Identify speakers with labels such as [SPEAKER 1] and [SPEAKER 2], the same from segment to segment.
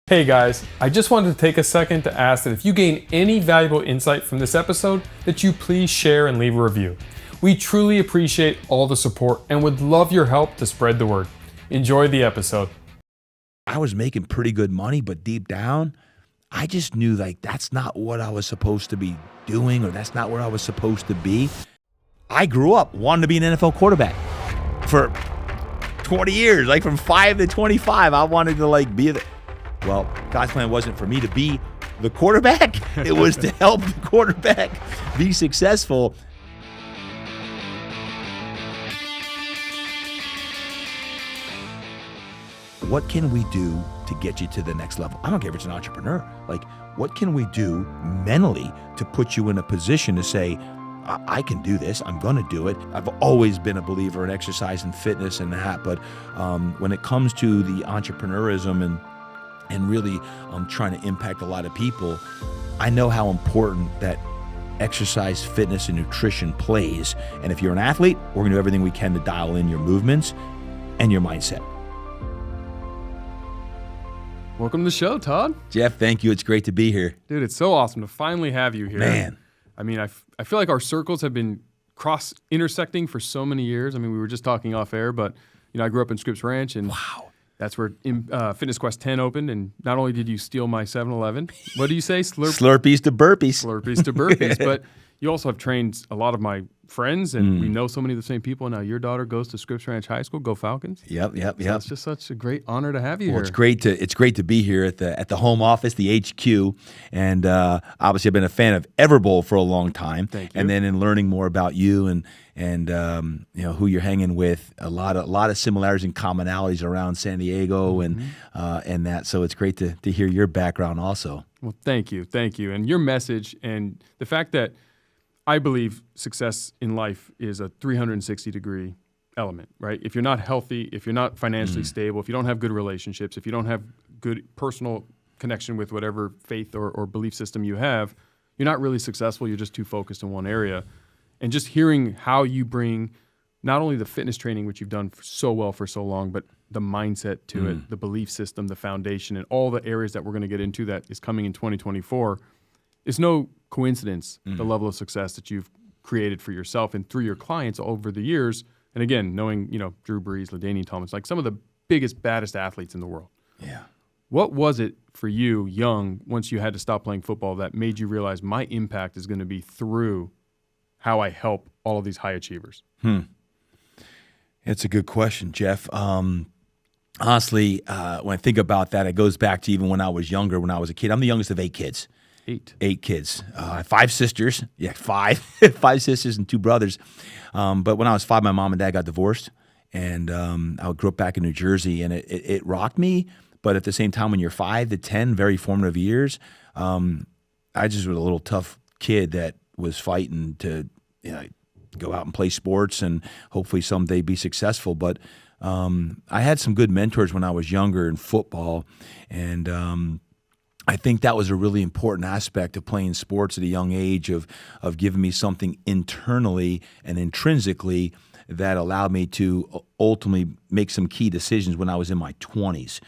[SPEAKER 1] Hey guys, I just wanted to take a second to ask that if you gain any valuable insight from this episode, that you please share and leave a review. We truly appreciate all the support and would love your help to spread the word. Enjoy the episode.
[SPEAKER 2] I was making pretty good money, but deep down, I just knew like that's not what I was supposed to be doing, or that's not where I was supposed to be. I grew up wanting to be an NFL quarterback for 20 years, like from 5 to 25. I wanted to be well, God's plan wasn't for me to be the quarterback. It was to help the quarterback be successful. What can we do to get you to the next level? I don't care if it's an entrepreneur. What can we do mentally to put you in a position to say, I can do this, I'm going to do it. I've always been a believer in exercise and fitness and that, but when it comes to the entrepreneurism and really trying to impact a lot of people, I know how important that exercise, fitness, and nutrition plays. And if you're an athlete, we're going to do everything we can to dial in your movements and your mindset.
[SPEAKER 1] Welcome to the show, Todd.
[SPEAKER 2] Jeff, thank you. It's great to be here.
[SPEAKER 1] Dude, it's so awesome to finally have you here.
[SPEAKER 2] Man.
[SPEAKER 1] I mean, I feel like our circles have been intersecting for so many years. I mean, we were just talking off air, but I grew up in Scripps Ranch, and
[SPEAKER 2] wow.
[SPEAKER 1] That's where Fitness Quest 10 opened, and not only did you steal my 7-Eleven, what do you say?
[SPEAKER 2] Slurpees to burpees.
[SPEAKER 1] Slurpees to burpees, but you also have trained a lot of my friends, and we know so many of the same people. Now your daughter goes to Scripps Ranch High School. Go Falcons!
[SPEAKER 2] Yep.
[SPEAKER 1] So it's just such a great honor to have you here.
[SPEAKER 2] It's great to be here at the home office, the HQ, and obviously I've been a fan of Everbowl for a long time.
[SPEAKER 1] Thank you.
[SPEAKER 2] And then in learning more about you and who you're hanging with, a lot of similarities and commonalities around San Diego and that. So it's great to hear your background also.
[SPEAKER 1] Well, thank you, and your message and the fact that I believe success in life is a 360-degree element, right? If you're not healthy, if you're not financially stable, if you don't have good relationships, if you don't have good personal connection with whatever faith or belief system you have, you're not really successful. You're just too focused in one area. And just hearing how you bring not only the fitness training, which you've done so well for so long, but the mindset to it, the belief system, the foundation, and all the areas that we're going to get into that is coming in 2024, it's no coincidence the level of success that you've created for yourself and through your clients over the years. And again, knowing Drew Brees, LaDainian Thomas, like some of the biggest, baddest athletes in the world.
[SPEAKER 2] Yeah.
[SPEAKER 1] What was it for you, young, once you had to stop playing football, that made you realize my impact is going to be through how I help all of these high achievers?
[SPEAKER 2] It's a good question, Jeff. Honestly, when I think about that, it goes back to even when I was younger, when I was a kid. I'm the youngest of 8 kids. Eight kids. I have 5 sisters. Yeah, 5. 5 sisters and 2 brothers. But when I was 5, my mom and dad got divorced. And I grew up back in New Jersey, and it rocked me. But at the same time, when you're 5 to 10, very formative years, I just was a little tough kid that was fighting to go out and play sports and hopefully someday be successful. But I had some good mentors when I was younger in football, and I think that was a really important aspect of playing sports at a young age of giving me something internally and intrinsically that allowed me to ultimately make some key decisions when I was in my 20s.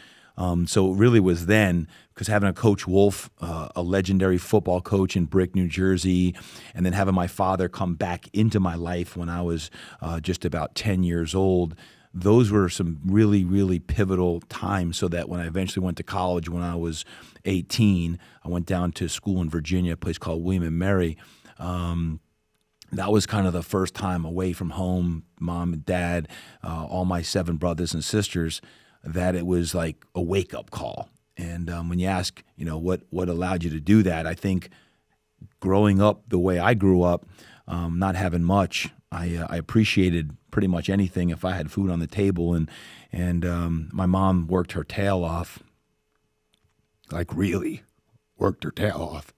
[SPEAKER 2] So it really was then, because having a Coach Wolf, a legendary football coach in Brick, New Jersey, and then having my father come back into my life when I was just about 10 years old, those were some really, really pivotal times, so that when I eventually went to college when I was 18, I went down to school in Virginia, a place called William and Mary. That was kind of the first time away from home, mom and dad, all my 7 brothers and sisters, that it was like a wake-up call. And when you ask, what allowed you to do that, I think growing up the way I grew up, not having much, I appreciated pretty much anything if I had food on the table. And my mom worked her tail off, like really worked her tail off.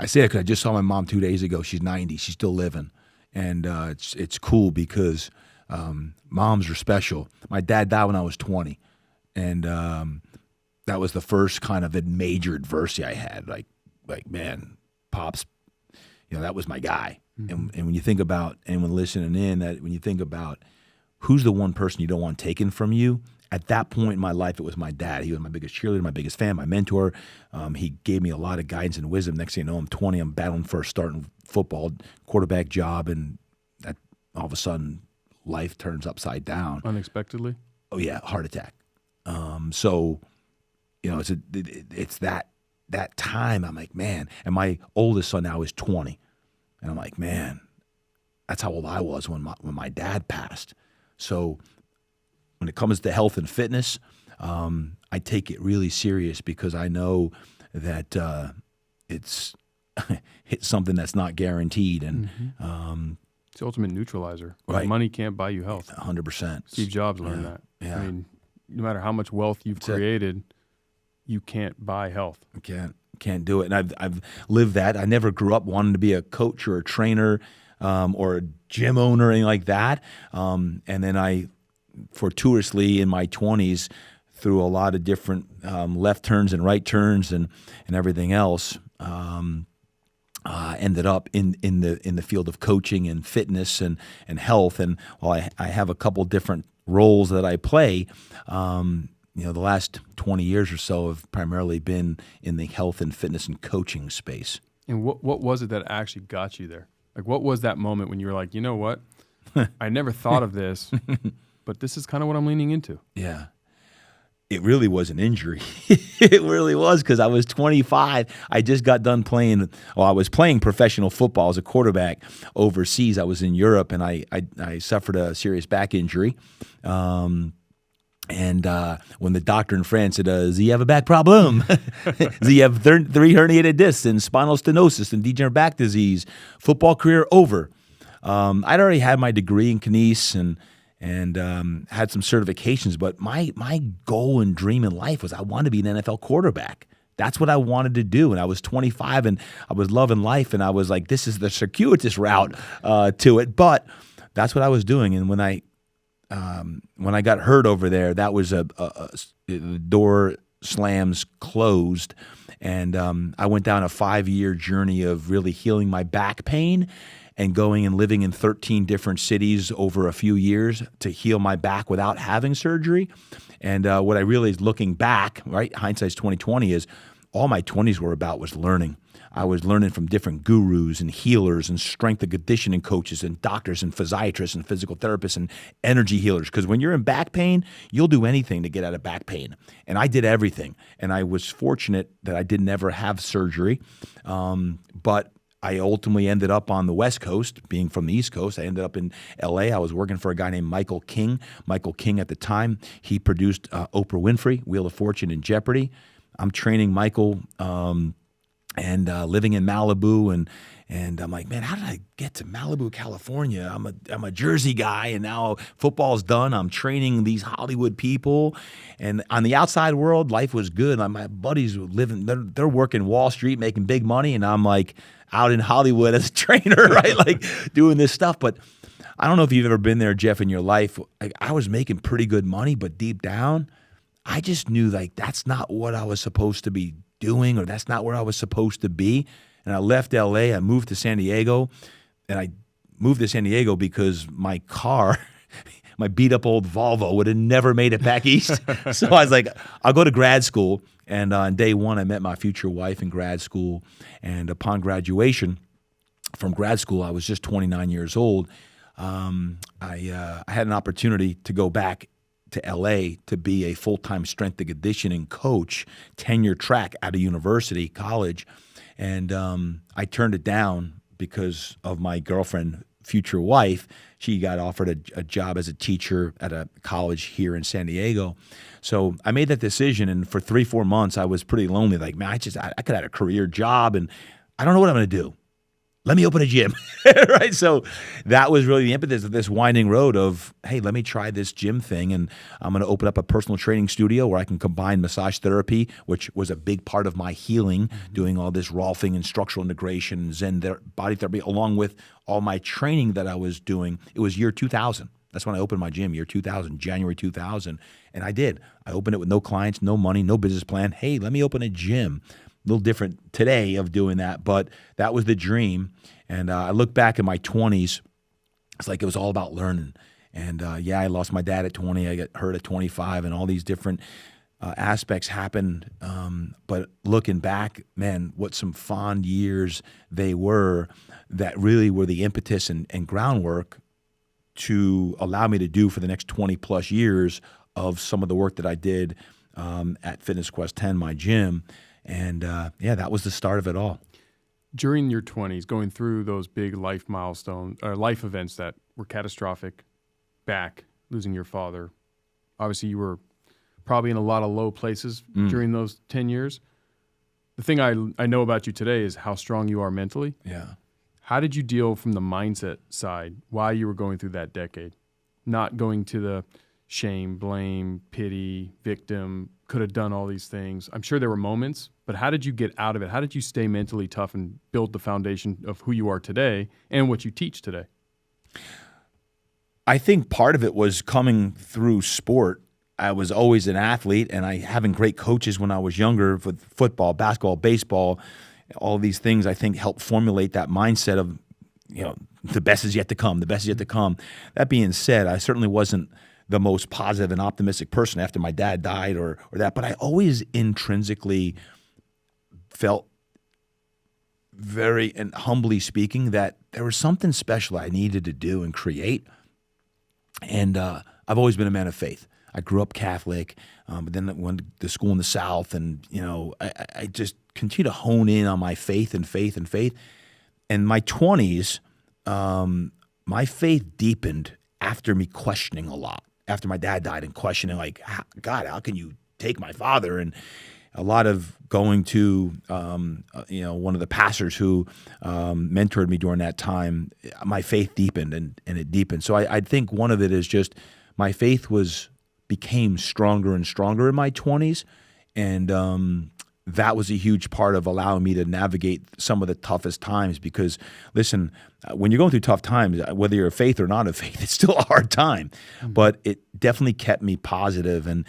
[SPEAKER 2] I say it because I just saw my mom 2 days ago. She's 90. She's still living. And it's cool because moms are special. My dad died when I was 20. And that was the first kind of major adversity I had. Like man, Pops, that was my guy. Mm-hmm. And when you think about anyone listening in, that when you think about who's the one person you don't want taken from you at that point in my life, it was my dad. He was my biggest cheerleader, my biggest fan, my mentor. He gave me a lot of guidance and wisdom. Next thing you know, I'm 20. I'm battling for a starting football quarterback job, and that, all of a sudden, life turns upside down.
[SPEAKER 1] Unexpectedly?
[SPEAKER 2] Oh yeah, heart attack. So, you know, it's that time. I'm like, man. And my oldest son now is 20, and I'm like, man, that's how old I was when my dad passed. So, when it comes to health and fitness, I take it really serious because I know that it's something that's not guaranteed, and
[SPEAKER 1] it's the ultimate neutralizer.
[SPEAKER 2] Right.
[SPEAKER 1] Money can't buy you health.
[SPEAKER 2] 100%.
[SPEAKER 1] Steve Jobs learned that.
[SPEAKER 2] Yeah.
[SPEAKER 1] I mean, no matter how much wealth you've created, you can't buy health.
[SPEAKER 2] Can't do it. And I've lived that. I never grew up wanting to be a coach or a trainer or a gym owner or anything like that. And then I fortuitously in my 20s, through a lot of different left turns and right turns and everything else, ended up in the field of coaching and fitness and health. And while I have a couple different roles that I play, you know, the last 20 years or so have primarily been in the health and fitness and coaching space.
[SPEAKER 1] And what was it that actually got you there? Like, what was that moment when you were like, you know what? I never thought of this, but this is kind of what I'm leaning into.
[SPEAKER 2] Yeah. It really was an injury. It really was, because I was 25. I just got done playing. Well, I was playing professional football as a quarterback overseas. I was in Europe, and I suffered a serious back injury. And when the doctor in France said, does he have a back problem? Does he have 3 herniated discs and spinal stenosis and degenerative back disease? Football career over. I'd already had my degree in kines and had some certifications, but my goal and dream in life was I wanted to be an NFL quarterback. That's what I wanted to do. And I was 25 and I was loving life, and I was like, this is the circuitous route to it. But that's what I was doing. And when I got hurt over there, that was the door slams closed. And I went down a 5-year journey of really healing my back pain and going and living in 13 different cities over a few years to heal my back without having surgery. And what I realized looking back, right, hindsight's 2020, is all my 20s were about was learning. I was learning from different gurus and healers and strength and conditioning coaches and doctors and physiatrists and physical therapists and energy healers. Because when you're in back pain, you'll do anything to get out of back pain. And I did everything. And I was fortunate that I didn't ever have surgery. But I ultimately ended up on the West Coast, being from the East Coast. I ended up in L.A. I was working for a guy named Michael King. Michael King at the time, he produced Oprah Winfrey, Wheel of Fortune, and Jeopardy. I'm training Michael and living in Malibu, and I'm like, man, how did I get to Malibu, California? I'm a Jersey guy, and now football's done. I'm training these Hollywood people, and on the outside world, life was good. My buddies were living; they're working Wall Street, making big money, and I'm like out in Hollywood as a trainer, right? Like doing this stuff. But I don't know if you've ever been there, Jeff, in your life. I was making pretty good money, but deep down, I just knew like that's not what I was supposed to be doing, or that's not where I was supposed to be. And I left LA, I moved to San Diego, and I moved to San Diego because my car, my beat up old Volvo, would have never made it back east. So I was like, I'll go to grad school. And on day one, I met my future wife in grad school. And upon graduation from grad school, I was just 29 years old. I had an opportunity to go back to LA to be a full-time strength and conditioning coach, tenure track at a university, college. And I turned it down because of my girlfriend, future wife. She got offered a job as a teacher at a college here in San Diego. So I made that decision, and for 3-4 months, I was pretty lonely. Like, man, I could have a career job, and I don't know what I'm going to do. Let me open a gym, right? So that was really the impetus of this winding road of, hey, let me try this gym thing, and I'm going to open up a personal training studio where I can combine massage therapy, which was a big part of my healing, doing all this Rolfing and structural integration, Zen body therapy, along with all my training that I was doing. It was year 2000. That's when I opened my gym, year 2000, January 2000, and I did. I opened it with no clients, no money, no business plan. Hey, let me open a gym. A little different today of doing that, but that was the dream. And I look back at my 20s, it's like it was all about learning And I lost my dad at 20. I got hurt at 25, and all these different aspects happened. But looking back, man, what some fond years they were that really were the impetus and groundwork to allow me to do for the next 20 plus years of some of the work that I did at Fitness Quest 10, my gym. And that was the start of it all.
[SPEAKER 1] During your 20s, going through those big life milestones or life events that were catastrophic, losing your father, obviously you were probably in a lot of low places during those 10 years. The thing I know about you today is how strong you are mentally.
[SPEAKER 2] Yeah.
[SPEAKER 1] How did you deal from the mindset side while you were going through that decade? Not going to the shame, blame, pity, victim, could have done all these things. I'm sure there were moments, but how did you get out of it? How did you stay mentally tough and build the foundation of who you are today and what you teach today?
[SPEAKER 2] I think part of it was coming through sport. I was always an athlete, and having great coaches when I was younger with football, basketball, baseball, all these things I think helped formulate that mindset of, the best is yet to come, the best is yet to come. That being said, I certainly wasn't the most positive and optimistic person after my dad died or that, but I always intrinsically felt very, and humbly speaking, that there was something special I needed to do and create. And I've always been a man of faith. I grew up Catholic, but then I went to school in the South, and I just continue to hone in on my faith and faith and faith. In my 20s, my faith deepened after me questioning a lot. After my dad died and questioning, like, God, how can you take my father? And a lot of going to, one of the pastors who mentored me during that time, my faith deepened and it deepened. So I think one of it is just my faith became stronger and stronger in my 20s. And that was a huge part of allowing me to navigate some of the toughest times. Because, listen, when you're going through tough times, whether you're a faith or not a faith, it's still a hard time. But it definitely kept me positive and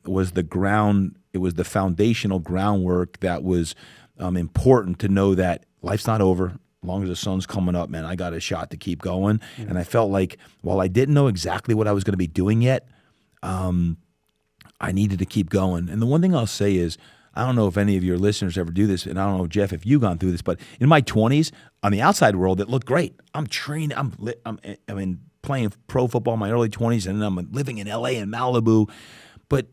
[SPEAKER 2] was the ground. It was the foundational groundwork that was important to know that life's not over. As long as the sun's coming up, man, I got a shot to keep going. Mm-hmm. And I felt like while I didn't know exactly what I was going to be doing yet, I needed to keep going. And the one thing I'll say is, I don't know if any of your listeners ever do this, and I don't know, Jeff, if you've gone through this, but in my 20s, on the outside world, it looked great. I'm training, I'm playing pro football in my early 20s, and I'm living in LA and Malibu. But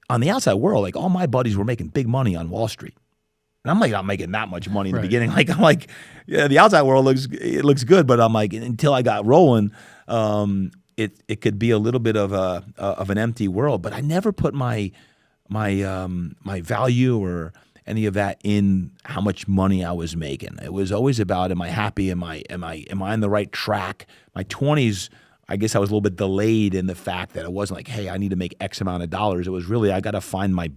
[SPEAKER 2] on the outside world, like, all my buddies were making big money on Wall Street. And I'm like not making that much money in the beginning. Like, I'm like, yeah, the outside world looks good, but I'm like, until I got rolling, it could be a little bit of an empty world. But I never put my value or any of that in how much money I was making. It was always about, am I happy? Am I on the right track? My 20s, I guess I was a little bit delayed in the fact that it wasn't like, hey, I need to make X amount of dollars. It was really, I got to find my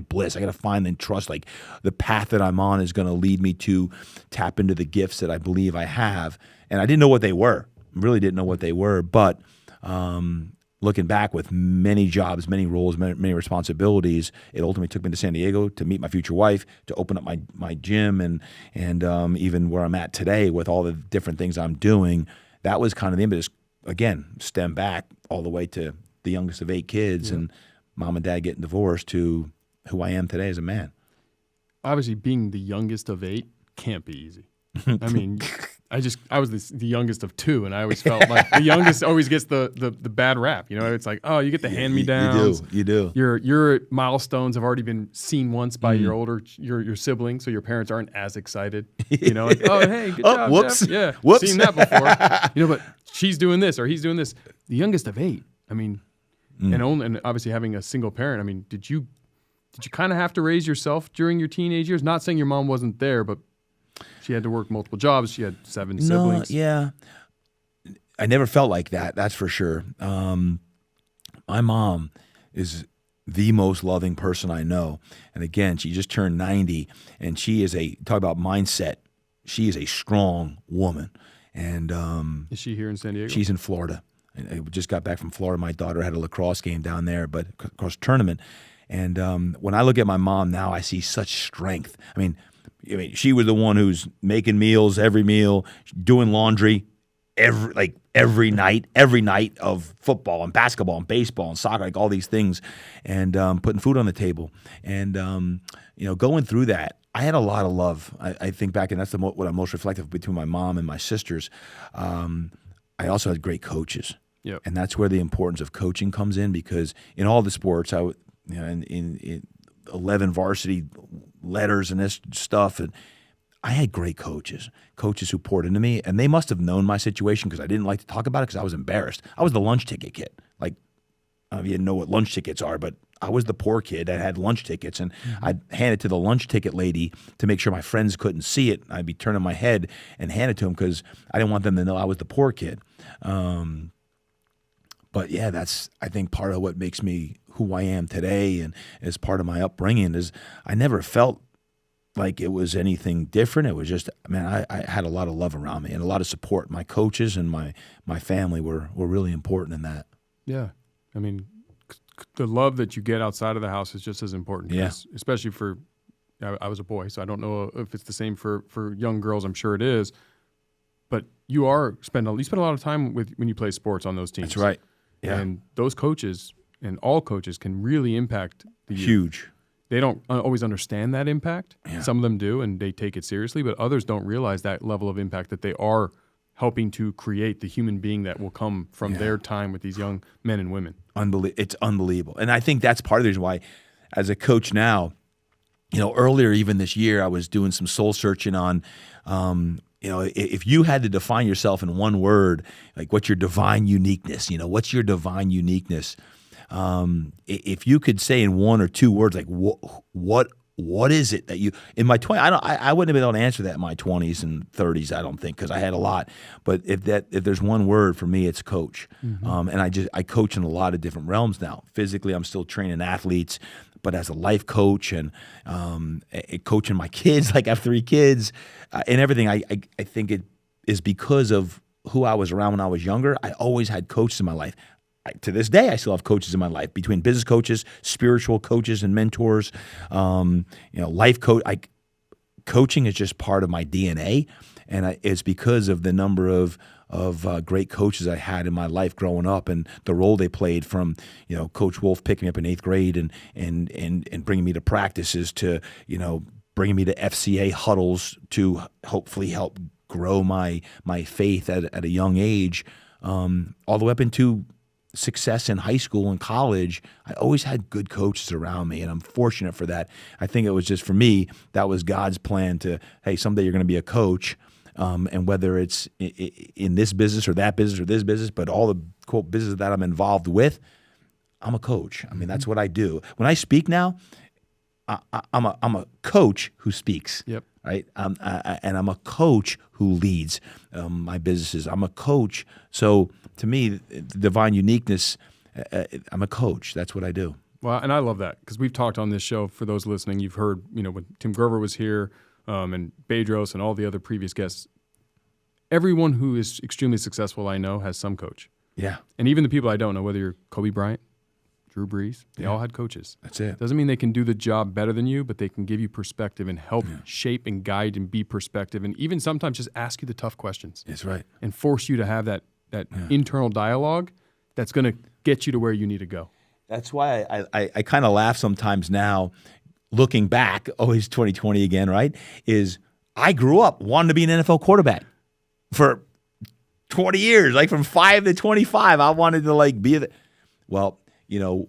[SPEAKER 2] bliss. I got to find and trust, like, the path that I'm on is going to lead me to tap into the gifts that I believe I have. And I didn't know what they were. Really didn't know what they were. But looking back, with many jobs, many roles, many responsibilities, it ultimately took me to San Diego to meet my future wife, to open up my gym, and even where I'm at today with all the different things I'm doing. That was kind of the impetus. Again, stem back all the way to the youngest of 8 kids, and mom and dad getting divorced, to who I am today as a man.
[SPEAKER 1] Obviously, being the youngest of 8 can't be easy. I mean, I was the youngest of 2, and I always felt like the youngest always gets the bad rap. It's like, oh, you get the hand-me-downs.
[SPEAKER 2] You do.
[SPEAKER 1] Your milestones have already been seen once by your siblings, so your parents aren't as excied. Like, oh, hey, good job,
[SPEAKER 2] whoops.
[SPEAKER 1] Jeff. Yeah,
[SPEAKER 2] whoops.
[SPEAKER 1] Seen that before. But she's doing this or he's doing this. The youngest of 8. I mean, and obviously having a single parent. I mean, did you kind of have to raise yourself during your teenage years? Not saying your mom wasn't there, but she had to work multiple jobs. She had 7 siblings.
[SPEAKER 2] Yeah. I never felt like that, that's for sure. My mom is the most loving person I know. And again, she just turned 90, and she is talk about mindset. She is a strong woman. And
[SPEAKER 1] is she here in San Diego?
[SPEAKER 2] She's in Florida. I just got back from Florida. My daughter had a lacrosse game down there, but lacrosse tournament. And when I look at my mom now, I see such strength. I mean, she was the one who's making meals, every meal, doing laundry, every night of football and basketball and baseball and soccer, like all these things, and putting food on the table. And, going through that, I had a lot of love. I think back, and that's what I'm most reflective of between my mom and my sisters. I also had great coaches.
[SPEAKER 1] Yep.
[SPEAKER 2] And that's where the importance of coaching comes in, because in all the sports, in 11 varsity letters and this stuff, and I had great coaches who poured into me, and they must have known my situation because I didn't like to talk about it because I was embarrassed. I was the lunch ticket kid. Like, I don't know if you know what lunch tickets are, but I was the poor kid that had lunch tickets, and I'd hand it to the lunch ticket lady to make sure my friends couldn't see it. I'd be turning my head and hand it to them because I didn't want them to know I was the poor kid. But yeah, that's, I think, part of what makes me who I am today, and as part of my upbringing, is I never felt like it was anything different. It was just, man, I had a lot of love around me and a lot of support. My coaches and my family were really important in that.
[SPEAKER 1] Yeah. I mean, the love that you get outside of the house is just as important.
[SPEAKER 2] Yeah.
[SPEAKER 1] Especially for, I was a boy, so I don't know if it's the same for young girls. I'm sure it is. But you spend a lot of time when you play sports on those teams.
[SPEAKER 2] That's right. Yeah.
[SPEAKER 1] And those coaches and all coaches can really impact the youth.
[SPEAKER 2] Huge.
[SPEAKER 1] They don't always understand that impact.
[SPEAKER 2] Yeah.
[SPEAKER 1] Some of them do, and they take it seriously, but others don't realize that level of impact that they are helping to create the human being that will come from their time with these young men and women.
[SPEAKER 2] It's unbelievable. And I think that's part of the reason why, as a coach now, earlier even this year, I was doing some soul searching on, if you had to define yourself in one word, like what's your divine uniqueness? What's your divine uniqueness? If you could say in one or two words, like what is it that you, in my 20s, I wouldn't have been able to answer that in my 20s and 30s, I don't think, because I had a lot. But if there's one word for me, it's coach. Mm-hmm. And I coach in a lot of different realms now. Physically, I'm still training athletes, but as a life coach and coaching my kids, like I have 3 kids, and everything, I think it is because of who I was around when I was younger. I always had coaches in my life. To this day, I still have coaches in my life, between business coaches, spiritual coaches and mentors, life coach. Coaching is just part of my DNA, and it's because of the number of great coaches I had in my life growing up, and the role they played, from Coach Wolf picking me up in 8th grade and bringing me to practices, to bringing me to FCA huddles, to hopefully help grow my faith at a young age, all the way up into success in high school and college. I always had good coaches around me, and I'm fortunate for that. I think it was just, for me, that was God's plan to, hey, someday you're going to be a coach, and whether it's in this business or that business or this business, but all the quote business that I'm involved with, I'm a coach. I mean, that's what I do. When I speak now, I'm a coach who speaks.
[SPEAKER 1] Yep.
[SPEAKER 2] Right. And I'm a coach who leads my businesses. I'm a coach. So to me, the divine uniqueness, I'm a coach. That's what I do.
[SPEAKER 1] Well, and I love that, because we've talked on this show, for those listening, you've heard, when Tim Grover was here, and Bedros and all the other previous guests, everyone who is extremely successful I know has some coach.
[SPEAKER 2] Yeah.
[SPEAKER 1] And even the people I don't know, whether you're Kobe Bryant, Drew Brees, they all had coaches.
[SPEAKER 2] That's it.
[SPEAKER 1] Doesn't mean they can do the job better than you, but they can give you perspective and help shape and guide and be perspective, and even sometimes just ask you the tough questions.
[SPEAKER 2] That's right.
[SPEAKER 1] And force you to have that internal dialogue that's going to get you to where you need to go.
[SPEAKER 2] That's why I kind of laugh sometimes now, looking back, always 2020 again, right, is I grew up wanting to be an NFL quarterback for 20 years, like from 5 to 25. I wanted to be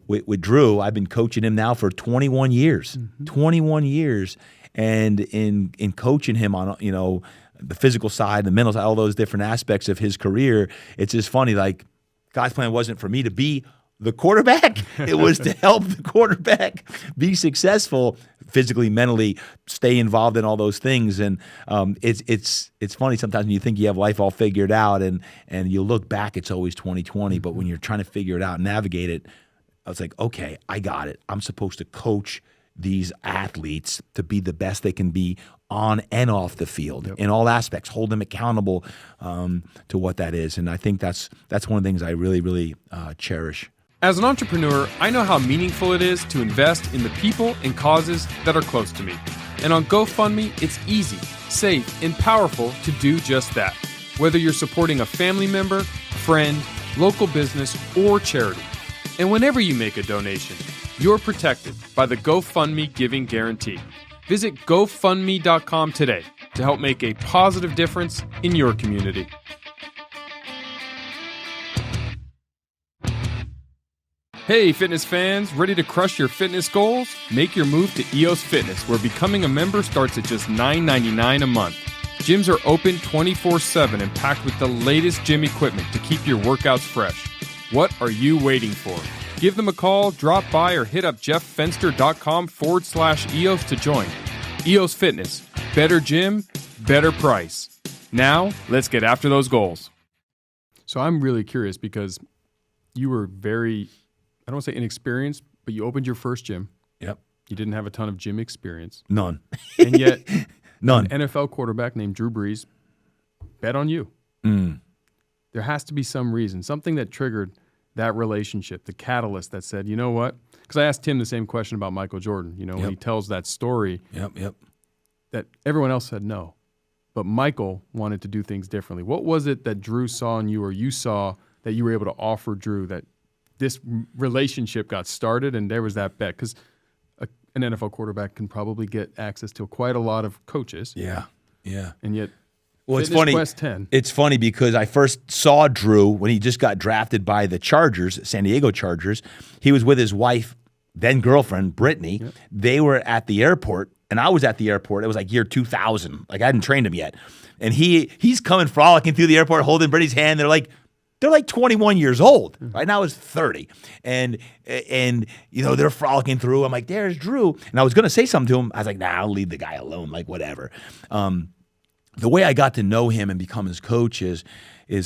[SPEAKER 2] with Drew, I've been coaching him now for 21 years. Mm-hmm. 21 years. And in coaching him on, the physical side, the mental side, all those different aspects of his career, it's just funny, like, God's plan wasn't for me to be the quarterback. It was to help the quarterback be successful physically, mentally, stay involved in all those things. And it's funny sometimes when you think you have life all figured out, and you look back, it's always 2020. But when you're trying to figure it out and navigate it, I was like, okay, I got it. I'm supposed to coach these athletes to be the best they can be on and off the field in all aspects, hold them accountable to what that is. And I think that's one of the things I really, really cherish.
[SPEAKER 1] As an entrepreneur, I know how meaningful it is to invest in the people and causes that are close to me. And on GoFundMe, it's easy, safe, and powerful to do just that. Whether you're supporting a family member, a friend, local business, or charity. And whenever you make a donation, you're protected by the GoFundMe Giving Guarantee. Visit GoFundMe.com today to help make a positive difference in your community. Hey, fitness fans, ready to crush your fitness goals? Make your move to EOS Fitness, where becoming a member starts at just $9.99 a month. Gyms are open 24/7 and packed with the latest gym equipment to keep your workouts fresh. What are you waiting for? Give them a call, drop by, or hit up jefffenster.com/EOS to join. EOS Fitness. Better gym, better price. Now, let's get after those goals. So I'm really curious because you were very, I don't want to say inexperienced, but you opened your first gym.
[SPEAKER 2] Yep.
[SPEAKER 1] You didn't have a ton of gym experience.
[SPEAKER 2] None.
[SPEAKER 1] And yet,
[SPEAKER 2] none.
[SPEAKER 1] An NFL quarterback named Drew Brees bet on you. There has to be some reason, something that triggered that relationship, the catalyst that said, you know what? Because I asked Tim the same question about Michael Jordan, when he tells that story.
[SPEAKER 2] Yep.
[SPEAKER 1] That everyone else said no. But Michael wanted to do things differently. What was it that Drew saw in you or you saw that you were able to offer Drew that this relationship got started and there was that bet? Because an NFL quarterback can probably get access to quite a lot of coaches.
[SPEAKER 2] Yeah.
[SPEAKER 1] And yet,
[SPEAKER 2] well, it's funny.
[SPEAKER 1] Quest 10.
[SPEAKER 2] It's funny because I first saw Drew when he just got drafted by the Chargers, San Diego Chargers. He was with his wife, then girlfriend, Brittany. Yep. They were at the airport, and I was at the airport. It was like year 2000. Like I hadn't trained him yet. And he's coming frolicking through the airport, holding Brittany's hand. They're like 21 years old. Right now is 30. And they're frolicking through. I'm like, there's Drew. And I was going to say something to him. I was like, nah, I'll leave the guy alone. Like, whatever. The way I got to know him and become his coach is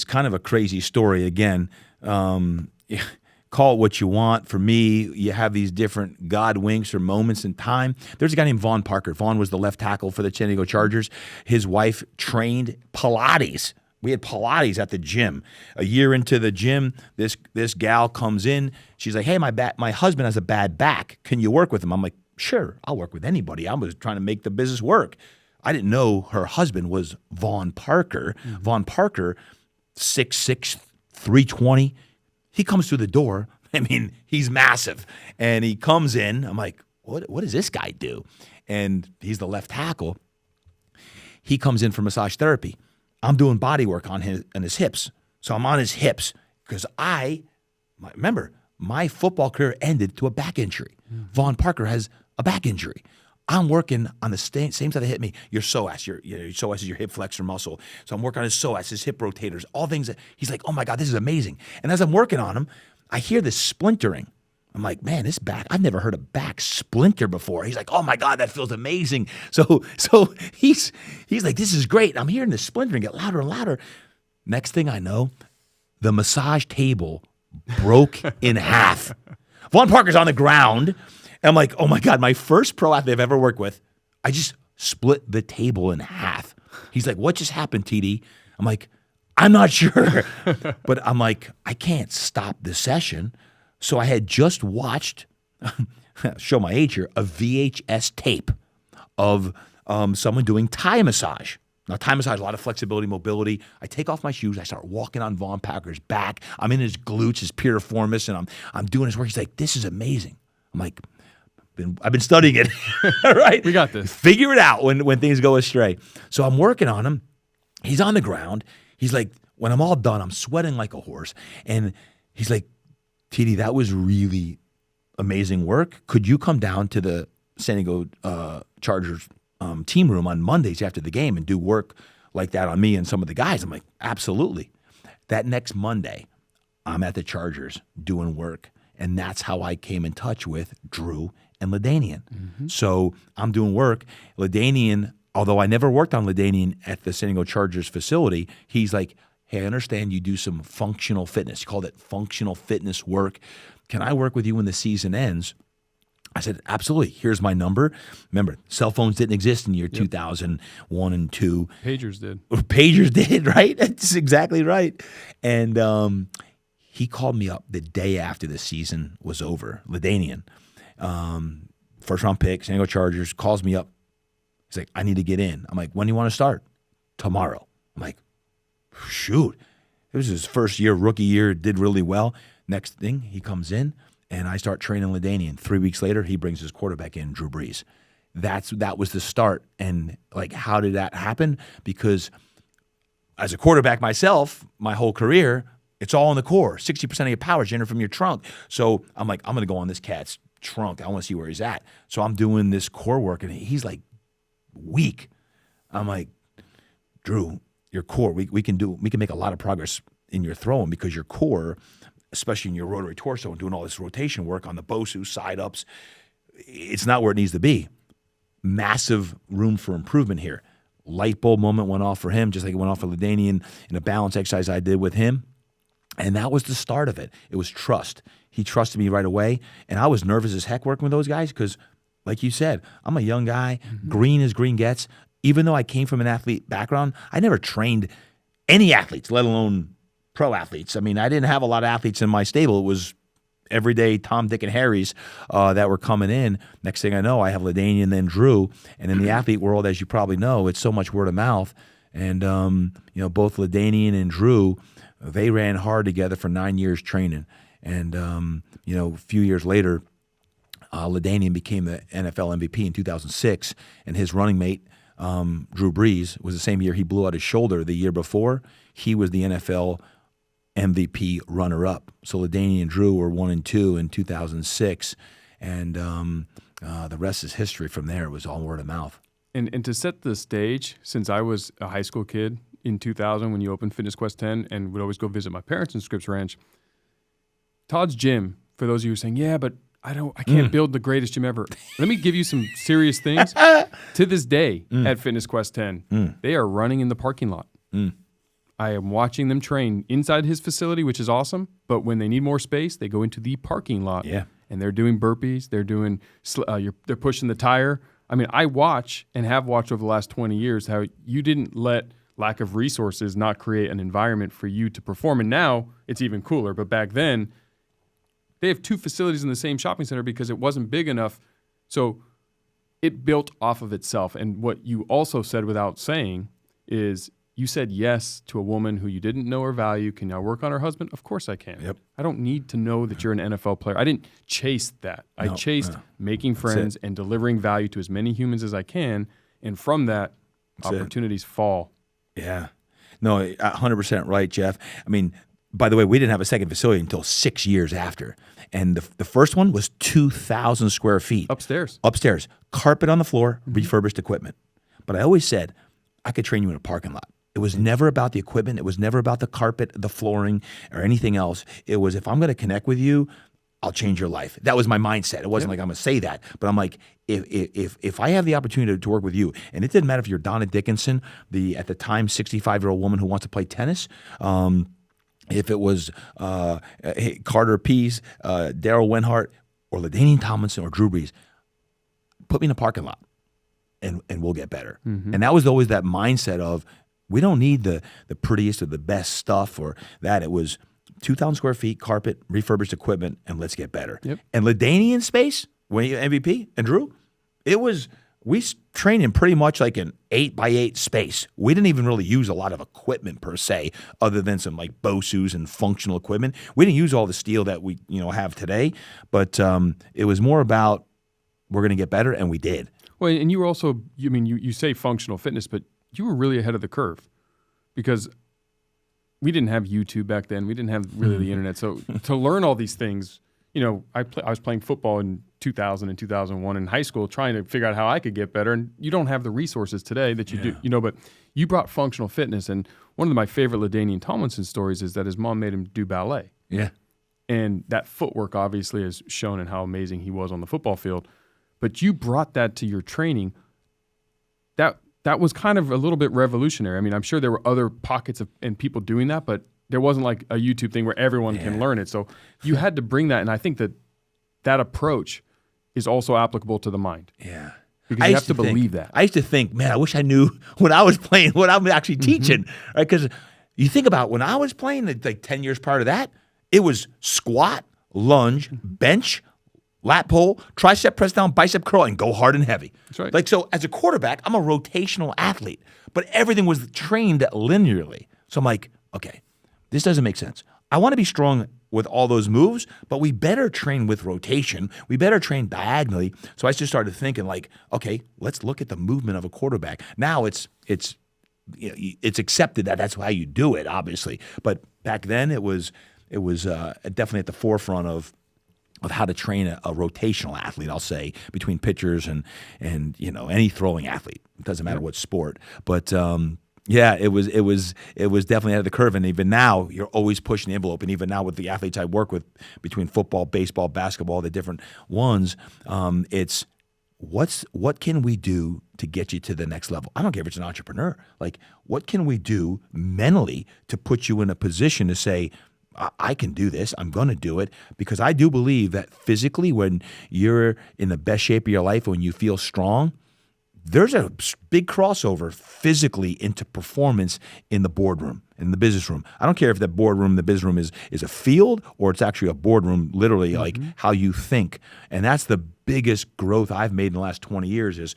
[SPEAKER 2] kind of a crazy story. Again, call it what you want. For me, you have these different God winks or moments in time. There's a guy named Vaughn Parker. Vaughn was the left tackle for the San Diego Chargers. His wife trained Pilates. We had Pilates at the gym. A year into the gym, this gal comes in. She's like, hey, my husband has a bad back. Can you work with him? I'm like, sure, I'll work with anybody. I was trying to make the business work. I didn't know her husband was Vaughn Parker. Mm-hmm. Vaughn Parker, 6'6", 320. He comes through the door. I mean, he's massive. And he comes in. I'm like, what does this guy do? And he's the left tackle. He comes in for massage therapy. I'm doing body work on his hips. So I'm on his hips because remember, my football career ended to a back injury. Mm-hmm. Vaughn Parker has a back injury. I'm working on the same side that hit me. Your psoas, your psoas is your hip flexor muscle. So I'm working on his psoas, his hip rotators, all things that he's like, oh my God, this is amazing. And as I'm working on him, I hear this splintering. I'm like, man, this back, I've never heard a back splinter before. He's like, oh my God, that feels amazing. So he's like, this is great. I'm hearing this splintering get louder and louder. Next thing I know, the massage table broke in half. Vaughn Parker's on the ground. And I'm like, oh my God, my first pro athlete I've ever worked with, I just split the table in half. He's like, what just happened, TD? I'm like, I'm not sure. But I'm like, I can't stop the session. So I had just watched, show my age here, a VHS tape of someone doing Thai massage. Now, Thai massage, a lot of flexibility, mobility. I take off my shoes. I start walking on Vaughn Parker's back. I'm in his glutes, his piriformis, and I'm doing his work. He's like, this is amazing. I'm like, I've been studying it, right?
[SPEAKER 1] We got this.
[SPEAKER 2] Figure it out when things go astray. So I'm working on him. He's on the ground. He's like, when I'm all done, I'm sweating like a horse. And he's like, TD, that was really amazing work. Could you come down to the San Diego Chargers team room on Mondays after the game and do work like that on me and some of the guys? I'm like, absolutely. That next Monday, I'm at the Chargers doing work. And that's how I came in touch with Drew and LaDainian. Mm-hmm. So I'm doing work. LaDainian, although I never worked on LaDainian at the San Diego Chargers facility, he's like, hey, I understand you do some functional fitness. He called it functional fitness work. Can I work with you when the season ends? I said, absolutely. Here's my number. Remember, cell phones didn't exist in year 2001 and 2.
[SPEAKER 1] Pagers did.
[SPEAKER 2] Pagers did, right? That's exactly right. And he called me up the day after the season was over. LaDainian, first round pick, San Diego Chargers, calls me up. He's like, I need to get in. I'm like, when do you want to start? Tomorrow. I'm like, shoot. It was his first year, rookie year, did really well. Next thing, he comes in, and I start training LaDainian. 3 weeks later, he brings his quarterback in, Drew Brees. That was the start. And like, how did that happen? Because as a quarterback myself, my whole career, it's all in the core. 60% of your power is generated from your trunk. So I'm like, I'm going to go on this cat's trunk. I want to see where he's at. So I'm doing this core work, and he's like weak. I'm like, Drew, your core, we can make a lot of progress in your throwing because your core, especially in your rotary torso and doing all this rotation work on the BOSU, side ups, it's not where it needs to be. Massive room for improvement here. Light bulb moment went off for him, just like it went off for LaDainian in a balance exercise I did with him. And that was the start of it. It was trust. He trusted me right away. And I was nervous as heck working with those guys because, like you said, I'm a young guy, green as green gets. Even though I came from an athlete background, I never trained any athletes, let alone pro athletes. I mean, I didn't have a lot of athletes in my stable. It was everyday Tom, Dick, and Harry's that were coming in. Next thing I know, I have LaDainian, then Drew. And in the athlete world, as you probably know, it's so much word of mouth. And, both LaDainian and Drew, they ran hard together for 9 years training. And, a few years later, LaDainian became the NFL MVP in 2006. And his running mate, Drew Brees, was the same year he blew out his shoulder. The year before, he was the NFL MVP runner-up. So LaDainian and Drew were 1 and 2 in 2006, and the rest is history from there. It was all word of mouth.
[SPEAKER 1] And to set the stage, since I was a high school kid in 2000 when you opened Fitness Quest 10 and would always go visit my parents in Scripps Ranch, Todd's gym, for those of you who are saying, yeah, but I can't build the greatest gym ever. Let me give you some serious things. To this day at Fitness Quest 10, they are running in the parking lot. I am watching them train inside his facility, which is awesome. But when they need more space, they go into the parking lot.
[SPEAKER 2] Yeah.
[SPEAKER 1] And they're doing burpees. They're doing. They're pushing the tire. I mean, I watch and have watched over the last 20 years how you didn't let lack of resources not create an environment for you to perform. And now it's even cooler. But back then, they have 2 facilities in the same shopping center because it wasn't big enough. So it built off of itself. And what you also said without saying is, you said yes to a woman who you didn't know or value. Can I work on her husband? Of course I can.
[SPEAKER 2] Yep.
[SPEAKER 1] I don't need to know that you're an NFL player. I didn't chase that. I chased making friends and delivering value to as many humans as I can. And from that, opportunities fall.
[SPEAKER 2] Yeah. No, 100% right, Jeff. I mean, by the way, we didn't have a second facility until 6 years after. And the first one was 2,000 square feet.
[SPEAKER 1] Upstairs.
[SPEAKER 2] Carpet on the floor, refurbished equipment. But I always said, I could train you in a parking lot. It was never about the equipment. It was never about the carpet, the flooring, or anything else. It was, if I'm going to connect with you, I'll change your life. That was my mindset. It wasn't like I'm going to say that, but I'm like, if I have the opportunity to work with you, and it didn't matter if you're Donna Dickinson, the at the time 65-year-old woman who wants to play tennis, if it was Carter Pease, Daryl Wenhart, or LaDainian Tomlinson, or Drew Brees, put me in a parking lot, and we'll get better. And that was always that mindset of, we don't need the prettiest or the best stuff or that. It was 2,000 square feet, carpet, refurbished equipment, and let's get better.
[SPEAKER 1] Yep.
[SPEAKER 2] And LaDainian space, when you MVP, and Drew, we trained in pretty much like an 8x8 space. We didn't even really use a lot of equipment per se, other than some like BOSUs and functional equipment. We didn't use all the steel that we have today, but it was more about, we're going to get better, and we did.
[SPEAKER 1] Well, and you were also, you say functional fitness, but you were really ahead of the curve because we didn't have YouTube back then. We didn't have really the internet. So to learn all these things, I was playing football in 2000 and 2001 in high school trying to figure out how I could get better. And you don't have the resources today that you do, but you brought functional fitness. And one of my favorite LaDainian Tomlinson stories is that his mom made him do ballet.
[SPEAKER 2] Yeah.
[SPEAKER 1] And that footwork obviously is shown in how amazing he was on the football field. But you brought that to your training. That was kind of a little bit revolutionary. I mean, I'm sure there were other pockets and people doing that, but there wasn't like a YouTube thing where everyone can learn it. So you had to bring that, and I think that approach is also applicable to the mind.
[SPEAKER 2] Yeah.
[SPEAKER 1] Because you have to believe that.
[SPEAKER 2] I used to think, man, I wish I knew when I was playing what I'm actually teaching. Right? Because you think about when I was playing, like 10 years prior to that, it was squat, lunge, bench, lat pull, tricep press down, bicep curl, and go hard and heavy.
[SPEAKER 1] That's right.
[SPEAKER 2] Like, so as a quarterback, I'm a rotational athlete, but everything was trained linearly. So I'm like, okay, This doesn't make sense. I want to be strong with all those moves, but we better train with rotation. We better train diagonally. So I just started thinking like, okay, let's look at the movement of a quarterback. Now it's accepted that that's how you do it, obviously. But back then it was definitely at the forefront of how to train a rotational athlete, I'll say, between pitchers and any throwing athlete. It doesn't matter what sport. But yeah, it was definitely ahead of the curve. And even now, you're always pushing the envelope. And even now with the athletes I work with, between football, baseball, basketball, the different ones, it's what can we do to get you to the next level? I don't care if it's an entrepreneur. Like, what can we do mentally to put you in a position to say, I can do this. I'm going to do it. Because I do believe that physically, when you're in the best shape of your life, when you feel strong, there's a big crossover physically into performance in the boardroom, in the business room. I don't care if the boardroom, the business room is a field or it's actually a boardroom, literally like how you think. And that's the biggest growth I've made in the last 20 years is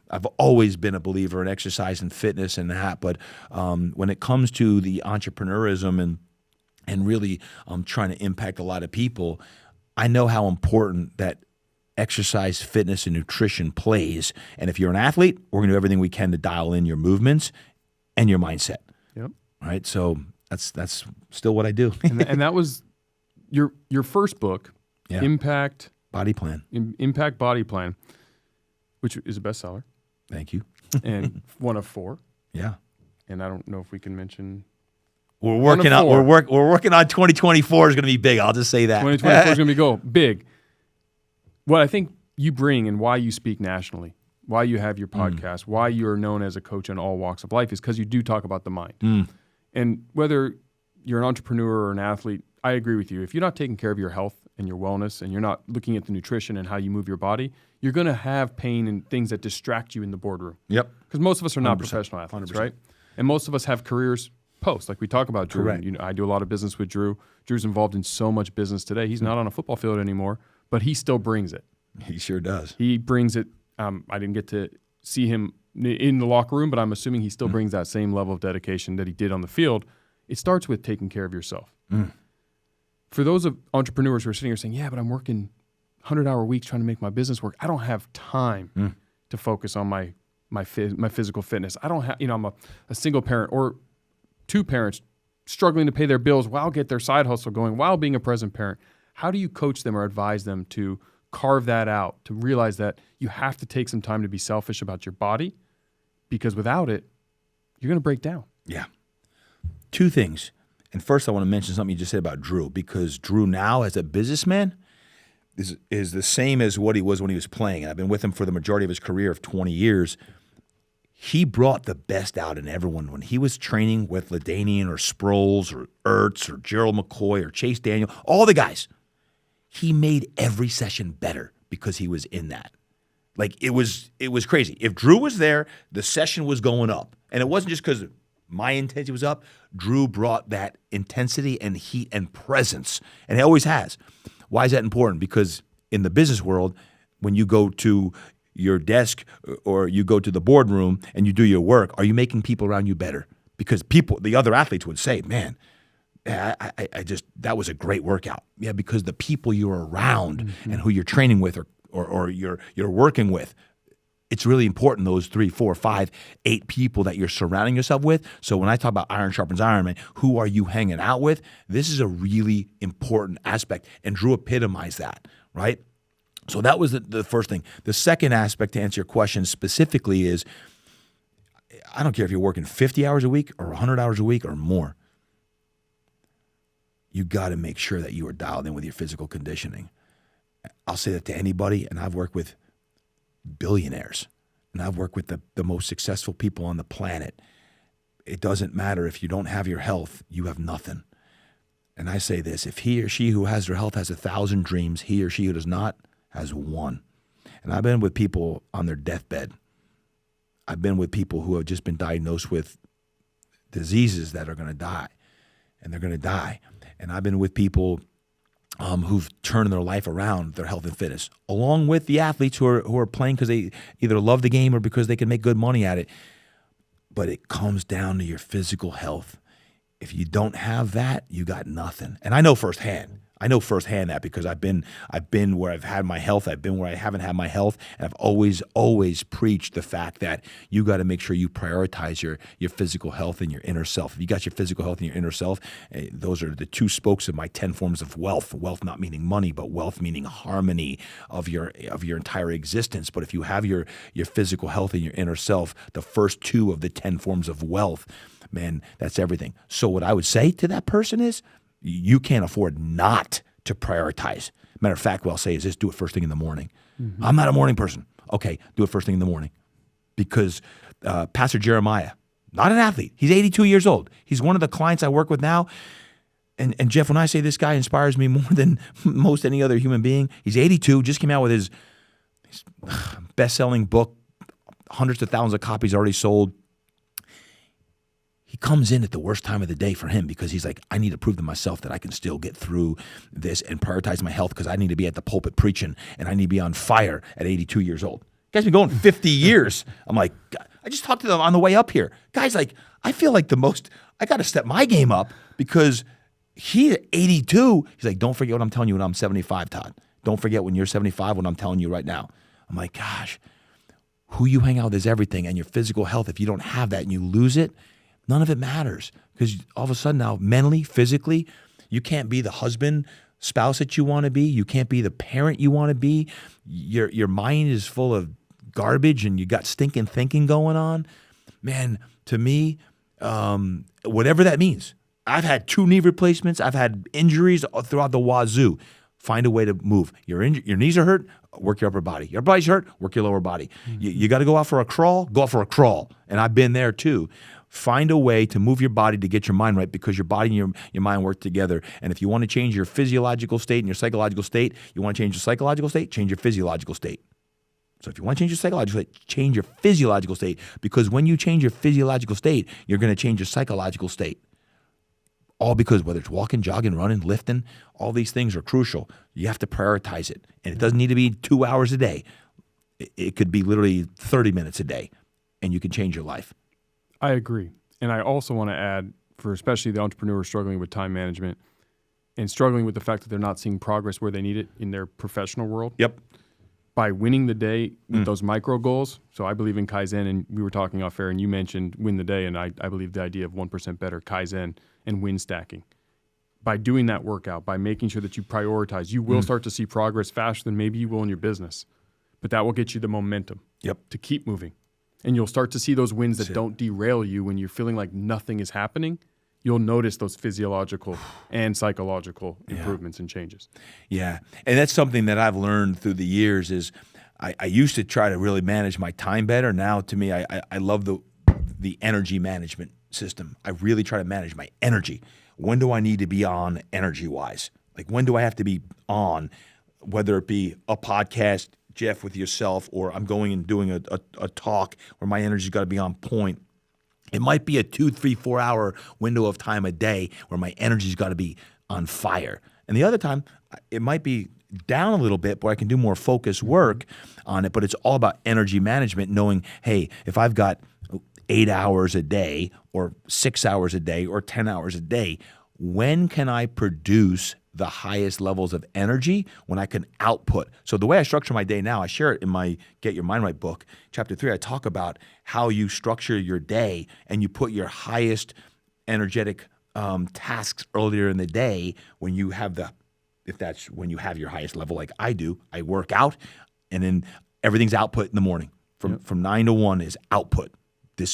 [SPEAKER 2] I've always been a believer in exercise and fitness and that. But when it comes to the entrepreneurism and really trying to impact a lot of people, I know how important that exercise, fitness, and nutrition plays. And if you're an athlete, we're going to do everything we can to dial in your movements and your mindset.
[SPEAKER 1] Yep.
[SPEAKER 2] Right. So that's still what I do.
[SPEAKER 1] and that was your first book, Impact
[SPEAKER 2] Body Plan.
[SPEAKER 1] Impact Body Plan, which is a bestseller.
[SPEAKER 2] Thank you.
[SPEAKER 1] And one of 4.
[SPEAKER 2] Yeah.
[SPEAKER 1] And I don't know if we can mention.
[SPEAKER 2] We're working on 2024 is going to be big. I'll just say that
[SPEAKER 1] 2024 is going to be big. What I think you bring and why you speak nationally, why you have your podcast, why you're known as a coach in all walks of life is because you do talk about the mind. And whether you're an entrepreneur or an athlete, I agree with you. If you're not taking care of your health and your wellness and you're not looking at the nutrition and how you move your body, you're going to have pain and things that distract you in the boardroom.
[SPEAKER 2] Yep.
[SPEAKER 1] Because most of us are not professional athletes, 100%. Right? And most of us have careers post, like we talk about Drew.
[SPEAKER 2] Correct.
[SPEAKER 1] I do a lot of business with Drew. Drew's involved in so much business today. He's not on a football field anymore, but he still brings it.
[SPEAKER 2] He sure does.
[SPEAKER 1] He brings it. I didn't get to see him in the locker room, but I'm assuming he still brings that same level of dedication that he did on the field. It starts with taking care of yourself. For those of entrepreneurs who are sitting here saying, yeah, but I'm working 100-hour weeks trying to make my business work. I don't have time to focus on my physical fitness. I don't have, I'm a single parent or 2 parents struggling to pay their bills while get their side hustle going, while being a present parent. How do you coach them or advise them to carve that out, to realize that you have to take some time to be selfish about your body, because without it, you're going to break down?
[SPEAKER 2] Yeah. 2 things. And first, I want to mention something you just said about Drew, because Drew now, as a businessman, is the same as what he was when he was playing. I've been with him for the majority of his career of 20 years. He brought the best out in everyone. When he was training with LaDainian or Sproles or Ertz or Gerald McCoy or Chase Daniel, all the guys, he made every session better because he was in that. Like, it was crazy. If Drew was there, the session was going up. And it wasn't just because my intensity was up. Drew brought that intensity and heat and presence, and he always has. Why is that important? Because in the business world, when you go to your desk or you go to the boardroom and you do your work, are you making people around you better? Because the other athletes would say, man, that was a great workout. Yeah, because the people you're around and who you're training with or you're working with, it's really important, those 3, 4, 5, 8 people that you're surrounding yourself with. So when I talk about iron sharpens iron, man, who are you hanging out with? This is a really important aspect, and Drew epitomized that, right? So that was the first thing. The second aspect, to answer your question specifically, is I don't care if you're working 50 hours a week or 100 hours a week or more. You got to make sure that you are dialed in with your physical conditioning. I'll say that to anybody, and I've worked with billionaires, and I've worked with the most successful people on the planet. It doesn't matter if you don't have your health, you have nothing. And I say this, if he or she who has their health has 1,000 dreams, he or she who does not has 1. And I've been with people on their deathbed. I've been with people who have just been diagnosed with diseases that are going to die, and they're going to die. And I've been with people who've turned their life around, their health and fitness, along with the athletes who are playing because they either love the game or because they can make good money at it. But it comes down to your physical health. if you don't have that, you got nothing. And I know firsthand. That because I've been where I've had my health. I've been where I haven't had my health. And I've always preached the fact that you got to make sure you prioritize your physical health and your inner self. If you got your physical health and your inner self, those are the two spokes of my 10 forms of wealth. Wealth not meaning money, but wealth meaning harmony of your entire existence. But if you have your physical health and your inner self, the first two of the 10 forms of wealth, man, that's everything. So what I would say to that person is, you can't afford not to prioritize. Matter of fact, what I'll say is this: do it first thing in the morning. Mm-hmm. I'm not a morning person. Okay, do it first thing in the morning. Because Pastor Jeremiah, not an athlete, he's 82 years old. He's one of the clients I work with now. And Jeff, when I say this guy inspires me more than most any other human being, he's 82, just came out with his best-selling book, hundreds of thousands of copies already sold. He comes in at the worst time of the day for him because he's like, I need to prove to myself that I can still get through this and prioritize my health because I need to be at the pulpit preaching and I need to be on fire at 82 years old. Guy's been going 50 years. I'm like, I just talked to them on the way up here. Guy's like, I feel like I got to step my game up because he's 82. He's like, don't forget what I'm telling you when I'm 75, Todd. Don't forget when you're 75 what I'm telling you right now. I'm like, gosh, who you hang out with is everything. And your physical health, if you don't have that and you lose it, none of it matters because all of a sudden now, mentally, physically, you can't be the husband, spouse that you want to be. You can't be the parent you want to be. Your mind is full of garbage and you got stinking thinking going on. Man, to me, whatever that means. I've had 2 knee replacements. I've had injuries throughout the wazoo. Find a way to move. Your knees are hurt, work your upper body. Your body's hurt, work your lower body. Mm-hmm. You got to go out for a crawl, go out for a crawl. And I've been there too. Find a way to move your body to get your mind right because your body and your mind work together. And if you want to change your physiological state and your psychological state, you want to change your psychological state, change your physiological state. So if you want to change your psychological state, change your physiological state because when you change your physiological state, you're going to change your psychological state. All because whether it's walking, jogging, running, lifting, all these things are crucial. You have to prioritize it. And it doesn't need to be 2 hours a day. It could be literally 30 minutes a day, and you can change your life.
[SPEAKER 1] I agree. And I also want to add, for especially the entrepreneurs struggling with time management and struggling with the fact that they're not seeing progress where they need it in their professional world.
[SPEAKER 2] Yep.
[SPEAKER 1] By winning the day with those micro goals. So I believe in Kaizen, and we were talking off air, and you mentioned win the day, and I believe the idea of 1% better, Kaizen, and win stacking. By doing that workout, by making sure that you prioritize, you will start to see progress faster than maybe you will in your business. But that will get you the momentum to keep moving. And you'll start to see those wins that don't derail you when you're feeling like nothing is happening. You'll notice those physiological and psychological improvements and changes.
[SPEAKER 2] Yeah. And that's something that I've learned through the years is I used to try to really manage my time better. Now, to me, I love the energy management system. I really try to manage my energy. When do I need to be on energy-wise? Like when do I have to be on, whether it be a podcast, Jeff, with yourself, or I'm going and doing a talk where my energy's got to be on point. It might be a 2, 3, 4 hour window of time a day where my energy's got to be on fire. And the other time, it might be down a little bit where I can do more focused work on it, but it's all about energy management, knowing, hey, if I've got 8 hours a day or 6 hours a day or 10 hours a day, when can I produce the highest levels of energy when I can output? So the way I structure my day now, I share it in my Get Your Mind Right book, chapter 3. I talk about how you structure your day and you put your highest energetic tasks earlier in the day when you have when you have your highest level like I do. I work out and then everything's output in the morning. From 9 to 1 is output.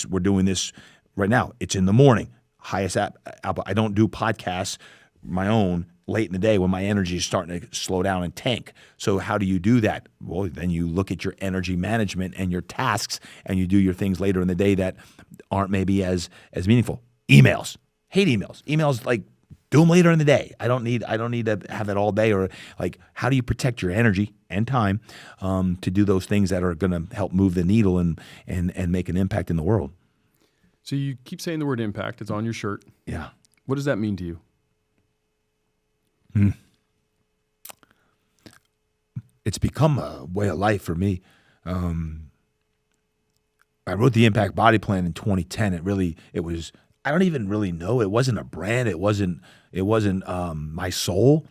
[SPEAKER 2] We're doing this right now. It's in the morning. Highest output. I don't do podcasts, my own, late in the day when my energy is starting to slow down and tank. So how do you do that? Well, then you look at your energy management and your tasks and you do your things later in the day that aren't maybe as meaningful. Emails. Hate emails. Emails, like, do them later in the day. I don't need to have it all day. Or like, how do you protect your energy and time to do those things that are going to help move the needle and make an impact in the world?
[SPEAKER 1] So you keep saying the word impact. It's on your shirt.
[SPEAKER 2] Yeah.
[SPEAKER 1] What does that mean to you?
[SPEAKER 2] It's become a way of life for me. I wrote the Impact Body Plan in 2010. don't even really know. It wasn't a brand. It wasn't my soul.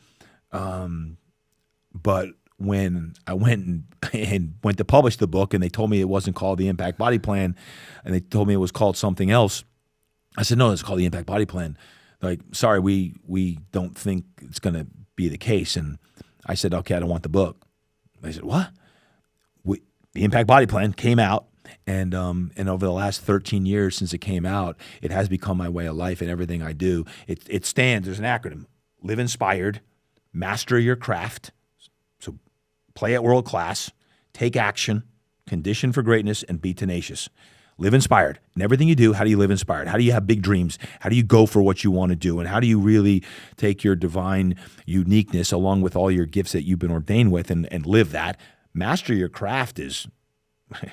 [SPEAKER 2] But when I went to publish the book and they told me it wasn't called the Impact Body Plan and they told me it was called something else, I said, no, it's called the Impact Body Plan. Like, sorry, we don't think it's going to be the case. And I said, okay, I don't want the book. They said, what? The Impact Body Plan came out, and over the last 13 years since it came out, it has become my way of life and everything I do. It stands, there's an acronym: live inspired, master your craft, so play at world class, take action, condition for greatness, and be tenacious. Live inspired. In everything you do, how do you live inspired? How do you have big dreams? How do you go for what you want to do? And how do you really take your divine uniqueness along with all your gifts that you've been ordained with and live that? Master your craft is, I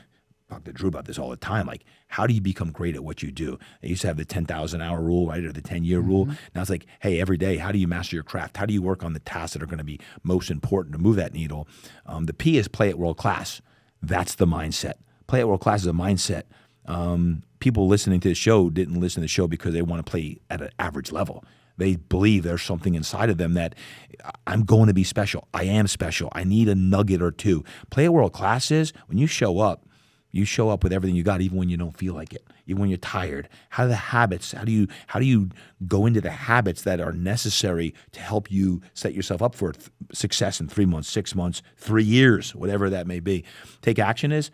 [SPEAKER 2] talk to Drew about this all the time, like, how do you become great at what you do? They used to have the 10,000 hour rule, right, or the 10-year rule. Now it's like, hey, every day, how do you master your craft? How do you work on the tasks that are going to be most important to move that needle? The P is play at world class. That's the mindset. Play at world class is a mindset. People listening to the show didn't listen to the show because they want to play at an average level. They believe there's something inside of them that I'm going to be special. I am special. I need a nugget or two. Play at world class is when you show up with everything you got, even when you don't feel like it, even when you're tired. How do you go into the habits that are necessary to help you set yourself up for success in 3 months, 6 months, 3 years, whatever that may be? Take action is,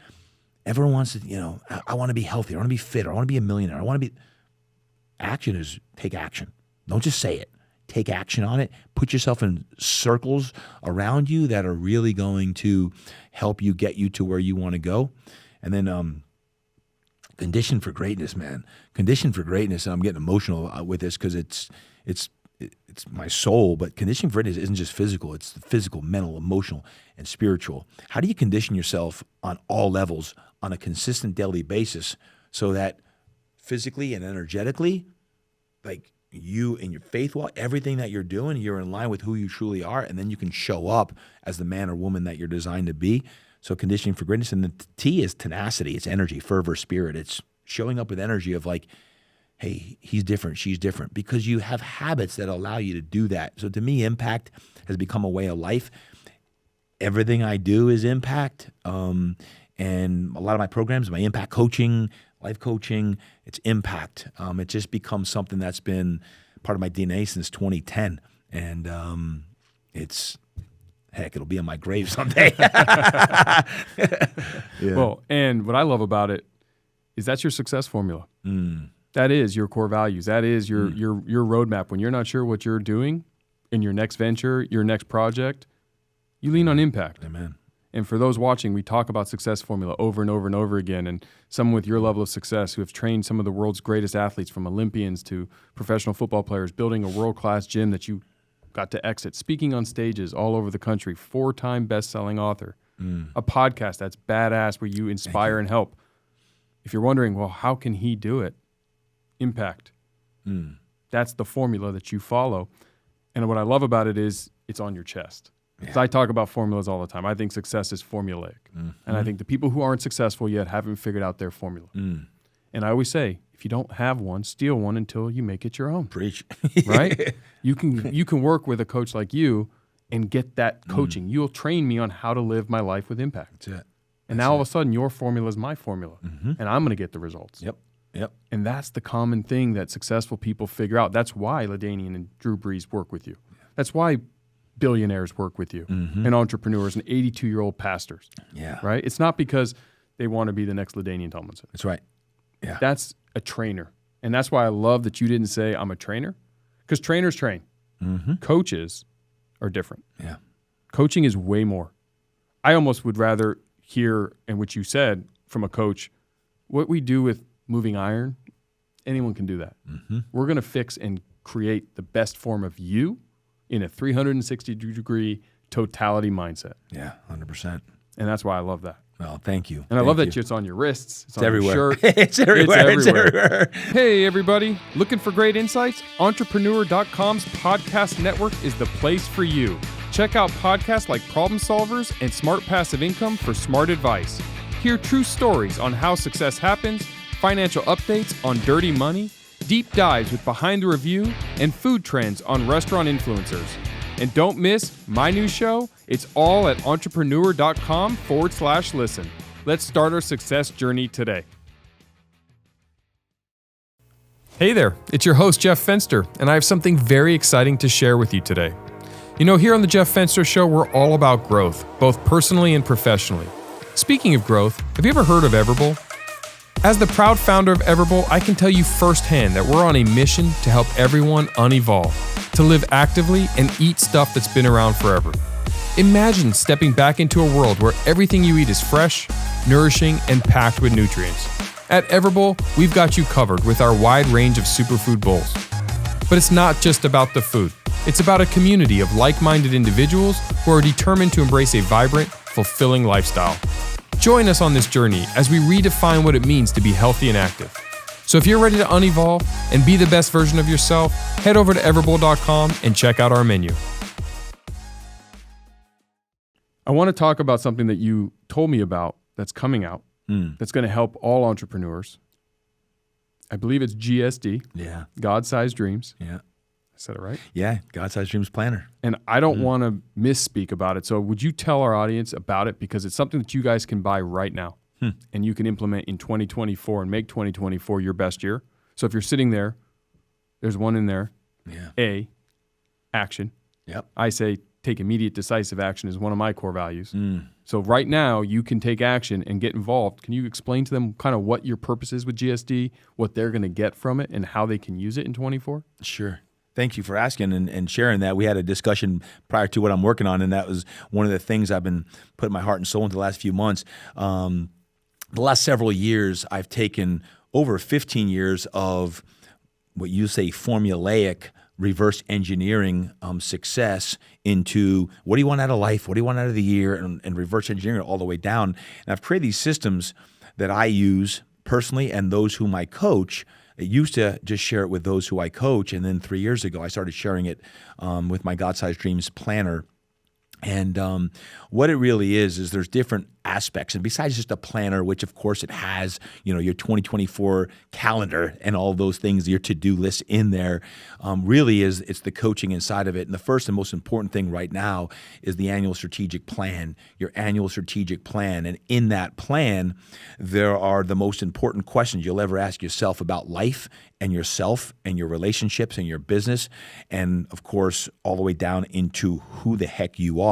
[SPEAKER 2] everyone wants to, I want to be healthy. I want to be fit. I want to be a millionaire. Action is take action. Don't just say it. Take action on it. Put yourself in circles around you that are really going to help you get you to where you want to go. And then condition for greatness, man. Condition for greatness. And I'm getting emotional with this because it's my soul. But condition for greatness isn't just physical. It's the physical, mental, emotional, and spiritual. How do you condition yourself on all levels on a consistent daily basis so that physically and energetically, like, you and your faith walk, everything that you're doing, you're in line with who you truly are, and then you can show up as the man or woman that you're designed to be. So conditioning for greatness. And the T is tenacity. It's energy, fervor, spirit. It's showing up with energy of like, hey, he's different, she's different, because you have habits that allow you to do that. So to me, impact has become a way of life. Everything I do is impact. And a lot of my programs, my impact coaching, life coaching, it's impact. It just becomes something that's been part of my DNA since 2010. And it'll be on my grave someday. Yeah.
[SPEAKER 1] Well, and what I love about it is that's your success formula. That is your core values. That is your roadmap. When you're not sure what you're doing in your next venture, your next project, you lean on impact.
[SPEAKER 2] Amen.
[SPEAKER 1] And for those watching, we talk about success formula over and over and over again. And someone with your level of success who have trained some of the world's greatest athletes, from Olympians to professional football players, building a world-class gym that you got to exit, speaking on stages all over the country, 4-time best-selling author, a podcast that's badass where you inspire and help. If you're wondering, well, how can he do it? Impact. That's the formula that you follow. And what I love about it is it's on your chest. Because I talk about formulas all the time. I think success is formulaic. And I think the people who aren't successful yet haven't figured out their formula. And I always say, if you don't have one, steal one until you make it your own.
[SPEAKER 2] Preach.
[SPEAKER 1] Right? You can work with a coach like you and get that coaching. You'll train me on how to live my life with impact.
[SPEAKER 2] That's it.
[SPEAKER 1] And now all of a sudden, your formula is my formula. And I'm going to get the results.
[SPEAKER 2] Yep.
[SPEAKER 1] And that's the common thing that successful people figure out. That's why LaDainian and Drew Brees work with you. That's why billionaires work with you, and entrepreneurs and 82-year-old pastors.
[SPEAKER 2] Yeah.
[SPEAKER 1] Right? It's not because they want to be the next LaDainian Tomlinson.
[SPEAKER 2] That's right. Yeah.
[SPEAKER 1] That's a trainer. And that's why I love that you didn't say I'm a trainer, because trainers train. Coaches are different.
[SPEAKER 2] Yeah.
[SPEAKER 1] Coaching is way more. I almost would rather hear, and what you said from a coach, what we do with moving iron, anyone can do that. We're going to fix and create the best form of you in a 360-degree totality mindset.
[SPEAKER 2] Yeah, 100%.
[SPEAKER 1] And that's why I love that.
[SPEAKER 2] Well, thank you.
[SPEAKER 1] And I love that it's on your wrists. It's on
[SPEAKER 2] everywhere.
[SPEAKER 1] Your shirt.
[SPEAKER 2] It's everywhere. It's everywhere.
[SPEAKER 1] Hey, everybody. Looking for great insights? Entrepreneur.com's podcast network is the place for you. Check out podcasts like Problem Solvers and Smart Passive Income for smart advice. Hear true stories on how success happens, financial updates on dirty money, deep dives with behind the review and food trends on restaurant influencers. And don't miss my new show. It's all at entrepreneur.com/listen. Let's start our success journey today. Hey there, it's your host, Jeff Fenster, and I have something very exciting to share with you today. You know, here on the Jeff Fenster Show, we're all about growth, both personally and professionally. Speaking of growth, have you ever heard of Everbowl? As the proud founder of Everbowl, I can tell you firsthand that we're on a mission to help everyone unevolve, to live actively and eat stuff that's been around forever. Imagine stepping back into a world where everything you eat is fresh, nourishing, and packed with nutrients. At Everbowl, we've got you covered with our wide range of superfood bowls. But it's not just about the food. It's about a community of like-minded individuals who are determined to embrace a vibrant, fulfilling lifestyle. Join us on this journey as we redefine what it means to be healthy and active. So if you're ready to unevolve and be the best version of yourself, head over to everbowl.com and check out our menu. I want to talk about something that you told me about that's coming out, that's going to help all entrepreneurs. I believe it's GSD.
[SPEAKER 2] Yeah.
[SPEAKER 1] God-Sized Dreams.
[SPEAKER 2] Yeah.
[SPEAKER 1] I said it right?
[SPEAKER 2] Yeah, God-Sized Dreams Planner.
[SPEAKER 1] And I don't want to misspeak about it. So would you tell our audience about it? Because it's something that you guys can buy right now. And you can implement in 2024 and make 2024 your best year. So if you're sitting there, there's one in there.
[SPEAKER 2] Yeah.
[SPEAKER 1] A, action.
[SPEAKER 2] Yep.
[SPEAKER 1] I say take immediate decisive action is one of my core values. So right now you can take action and get involved. Can you explain to them kind of what your purpose is with GSD, what they're going to get from it, and how they can use it in 24?
[SPEAKER 2] Sure. Thank you for asking and sharing that. We had a discussion prior to what I'm working on, and that was one of the things I've been putting my heart and soul into the last few months. The last several years, I've taken over 15 years of what you say formulaic reverse engineering success into what do you want out of life, what do you want out of the year, and reverse engineering it all the way down. And I've created these systems that I use personally and those whom I coach. I used to just share it with those who I coach, and then 3 years ago I started sharing it with my God-Sized Dreams Planner. And what it really is there's different aspects. And besides just a planner, which of course it has, your 2024 calendar and all those things, your to-do list in there, really it's the coaching inside of it. And the first and most important thing right now is the annual strategic plan, your annual strategic plan. And in that plan, there are the most important questions you'll ever ask yourself about life and yourself and your relationships and your business. And of course, all the way down into who the heck you are.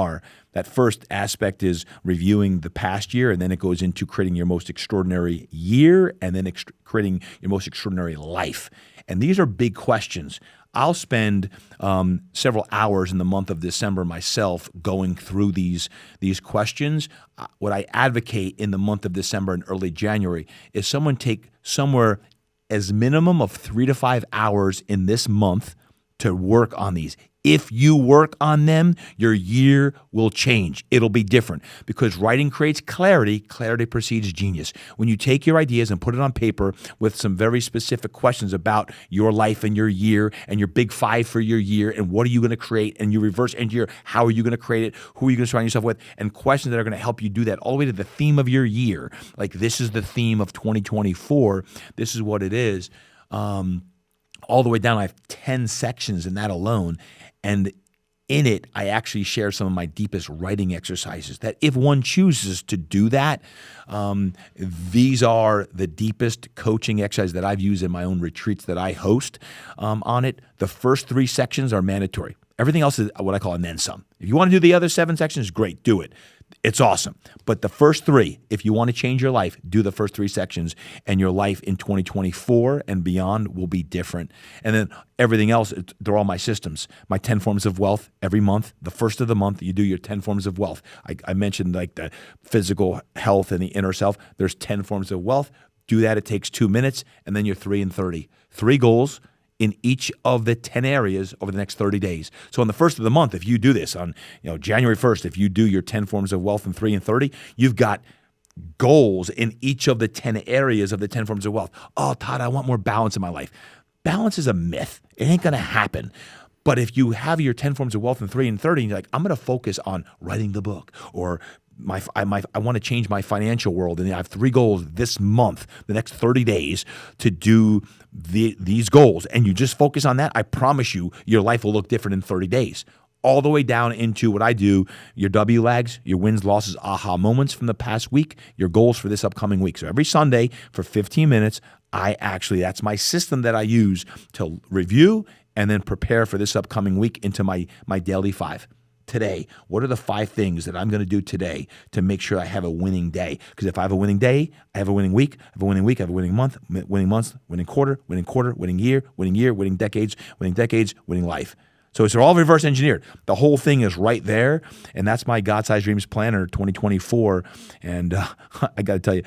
[SPEAKER 2] That first aspect is reviewing the past year, and then it goes into creating your most extraordinary year, and then creating your most extraordinary life. And these are big questions. I'll spend several hours in the month of December myself going through these questions. What I advocate in the month of December and early January is someone take somewhere as minimum of 3 to 5 hours in this month to work on these. If you work on them, your year will change. It'll be different because writing creates clarity. Clarity precedes genius. When you take your ideas and put it on paper with some very specific questions about your life and your year and your big 5 for your year and what are you going to create, and you reverse engineer how are you going to create it, who are you going to surround yourself with, and questions that are going to help you do that all the way to the theme of your year. Like, this is the theme of 2024. This is what it is. All the way down, I have 10 sections in that alone. And in it, I actually share some of my deepest writing exercises that if one chooses to do that, these are the deepest coaching exercises that I've used in my own retreats that I host on it. The first 3 sections are mandatory. Everything else is what I call a then some. If you want to do the other 7 sections, great, do it. It's awesome. But the first 3, if you want to change your life, do the first 3 sections, and your life in 2024 and beyond will be different. And then everything else, they're all my systems. My 10 forms of wealth every month. The first of the month, you do your 10 forms of wealth. I mentioned like the physical health and the inner self. There's 10 forms of wealth. Do that. It takes 2 minutes, and then you're 3 and 30. 3 goals in each of the 10 areas over the next 30 days. So on the first of the month, if you do this on January 1st, if you do your 10 forms of wealth in 3 and 30, you've got goals in each of the 10 areas of the 10 forms of wealth. Oh, Todd, I want more balance in my life. Balance is a myth. It ain't going to happen. But if you have your 10 forms of wealth in 3 and 30, and you're like, I'm going to focus on writing the book or I want to change my financial world, and I have 3 goals this month, the next 30 days, to do these goals. And you just focus on that. I promise you, your life will look different in 30 days. All the way down into what I do, your W lags, your wins, losses, aha moments from the past week, your goals for this upcoming week. So every Sunday for 15 minutes, that's my system that I use to review and then prepare for this upcoming week into my daily 5. Today, what are the 5 things that I'm going to do today to make sure I have a winning day? Because if I have a winning day, I have a winning week, I have a winning week, I have a winning month, winning quarter, winning year, winning decades, winning life. So it's all reverse engineered. The whole thing is right there, and that's my God-Sized Dreams Planner 2024. And I got to tell you,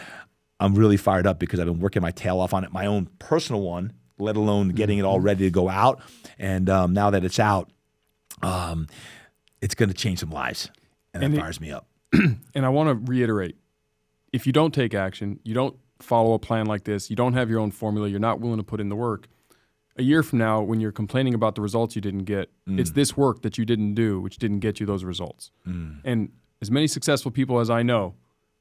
[SPEAKER 2] I'm really fired up because I've been working my tail off on it, my own personal one, let alone getting it all ready to go out. And now that it's out, it's going to change some lives, and it fires me up.
[SPEAKER 1] And I want to reiterate, if you don't take action, you don't follow a plan like this, you don't have your own formula, you're not willing to put in the work, a year from now, when you're complaining about the results you didn't get, it's this work that you didn't do which didn't get you those results. And as many successful people as I know,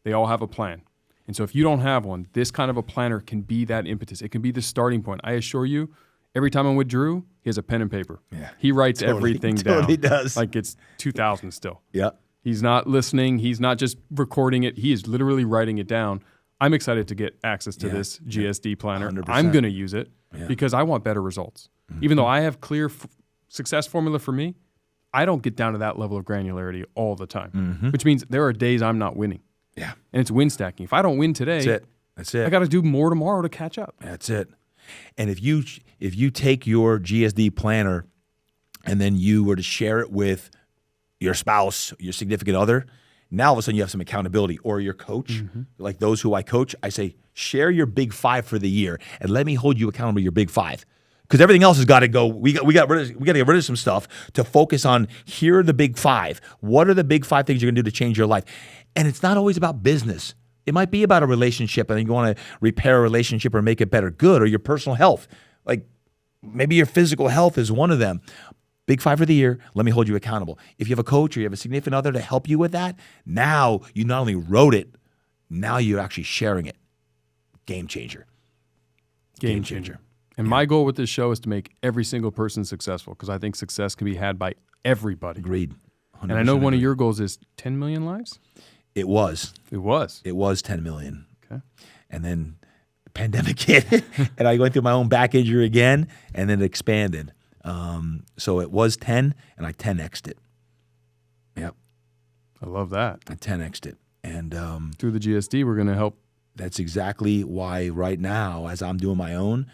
[SPEAKER 1] they all have a plan. And so if you don't have one, this kind of a planner can be that impetus. It can be the starting point. I assure you, every time I'm with Drew, he has a pen and paper.
[SPEAKER 2] Yeah.
[SPEAKER 1] He writes everything down.
[SPEAKER 2] Totally does.
[SPEAKER 1] Like it's 2000 still.
[SPEAKER 2] Yeah.
[SPEAKER 1] He's not listening. He's not just recording it. He is literally writing it down. I'm excited to get access to this GSD planner.
[SPEAKER 2] 100%.
[SPEAKER 1] I'm going to use it because I want better results. Even though I have clear success formula for me, I don't get down to that level of granularity all the time, which means there are days I'm not winning.
[SPEAKER 2] Yeah.
[SPEAKER 1] And it's win stacking. If I don't win today,
[SPEAKER 2] that's it.
[SPEAKER 1] I got to do more tomorrow to catch up.
[SPEAKER 2] That's it. And if you take your GSD planner and then you were to share it with your spouse, your significant other, now all of a sudden you have some accountability, or your coach, like those who I coach, I say, share your big 5 for the year and let me hold you accountable to your big 5. Because everything else has got to go. We got to get rid of some stuff to focus on. Here are the big 5. What are the big 5 things you're going to do to change your life? And it's not always about business. It might be about a relationship, and you want to repair a relationship or make it better, good, or your personal health. Like maybe your physical health is one of them. Big 5 for the year, let me hold you accountable. If you have a coach or you have a significant other to help you with that, now you not only wrote it, now you're actually sharing it. Game changer. Game changer.
[SPEAKER 1] And my goal with this show is to make every single person successful, because I think success can be had by everybody.
[SPEAKER 2] Agreed.
[SPEAKER 1] And I know one of your goals is 10 million lives?
[SPEAKER 2] It was.
[SPEAKER 1] It was
[SPEAKER 2] 10 million.
[SPEAKER 1] Okay.
[SPEAKER 2] And then the pandemic hit, and I went through my own back injury again, and then it expanded. So it was 10, and I 10x'd it. Yep.
[SPEAKER 1] I love that.
[SPEAKER 2] I 10x'd it. And
[SPEAKER 1] through the GSD, we're going to help.
[SPEAKER 2] That's exactly why right now, as I'm doing my own,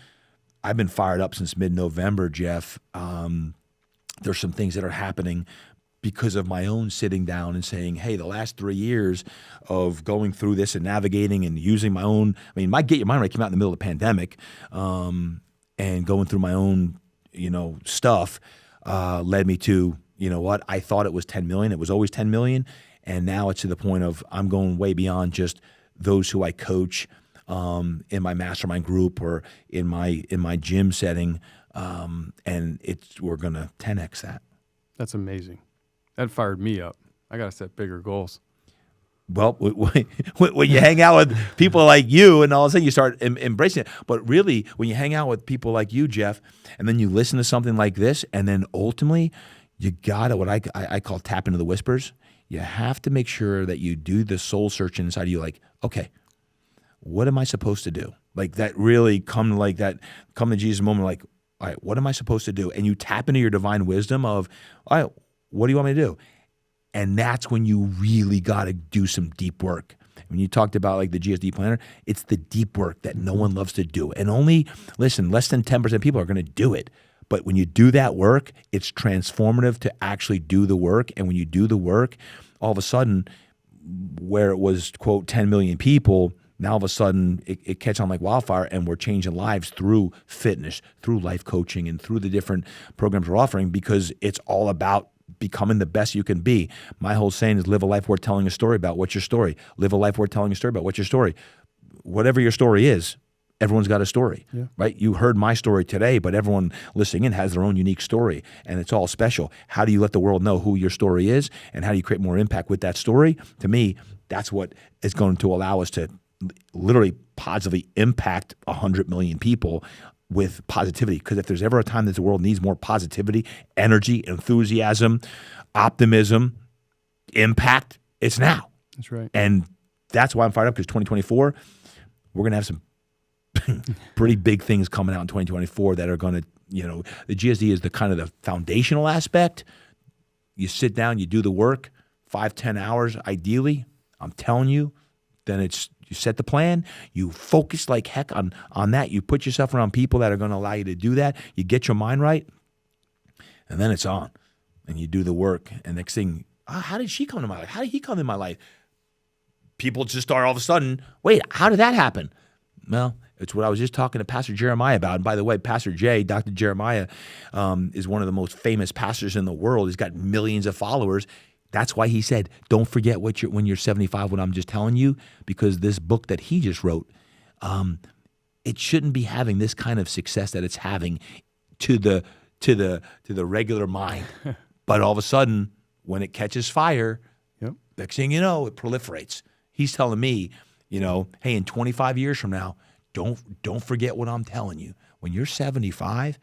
[SPEAKER 2] I've been fired up since mid-November, Jeff. There's some things that are happening because of my own sitting down and saying, hey, the last 3 years of going through this and navigating and using my own, my Get Your Mind Right came out in the middle of the pandemic, and going through my own, stuff led me to, what? I thought it was 10 million. It was always 10 million. And now it's to the point of I'm going way beyond just those who I coach in my mastermind group or in my gym setting, and we're gonna 10x that.
[SPEAKER 1] That's amazing. That fired me up. I gotta set bigger goals.
[SPEAKER 2] Well, when you hang out with people like you, and all of a sudden you start embracing it. But really, when you hang out with people like you, Jeff, and then you listen to something like this, and then ultimately you gotta what I call tap into the whispers. You have to make sure that you do the soul search inside of you. Like, okay, what am I supposed to do? Like that really come to Jesus moment, like, all right, what am I supposed to do? And you tap into your divine wisdom of, all right, what do you want me to do? And that's when you really got to do some deep work. When you talked about like the GSD planner, it's the deep work that no one loves to do. And less than 10% of people are going to do it. But when you do that work, it's transformative to actually do the work. And when you do the work, all of a sudden, where it was, quote, 10 million people, now all of a sudden it catches on like wildfire, and we're changing lives through fitness, through life coaching, and through the different programs we're offering, because it's all about becoming the best you can be. My whole saying is live a life worth telling a story about. What's your story? Live a life worth telling a story about. What's your story? Whatever your story is, everyone's got a story, right? You heard my story today, but everyone listening in has their own unique story, and it's all special. How do you let the world know who your story is, and how do you create more impact with that story? To me, that's what is going to allow us to literally positively impact 100 million people with positivity. Because if there's ever a time that the world needs more positivity, energy, enthusiasm, optimism, impact, it's now.
[SPEAKER 1] That's right.
[SPEAKER 2] And that's why I'm fired up, because 2024, we're going to have some pretty big things coming out in 2024 that are going to, the GSD is the kind of the foundational aspect. You sit down, you do the work, 5-10 hours ideally. I'm telling you, then you set the plan, you focus like heck on that. You put yourself around people that are going to allow you to do that. You get your mind right, and then it's on. And you do the work. And next thing, how did she come to my life? How did he come in my life? People just start all of a sudden, wait, how did that happen? Well, it's what I was just talking to Pastor Jeremiah about. And by the way, Pastor J, Dr. Jeremiah, is one of the most famous pastors in the world. He's got millions of followers. That's why he said, don't forget when you're 75, what I'm just telling you, because this book that he just wrote, it shouldn't be having this kind of success that it's having to the regular mind. But all of a sudden, when it catches fire, next thing you know, it proliferates. He's telling me, hey, in 25 years from now, don't forget what I'm telling you. When you're 75,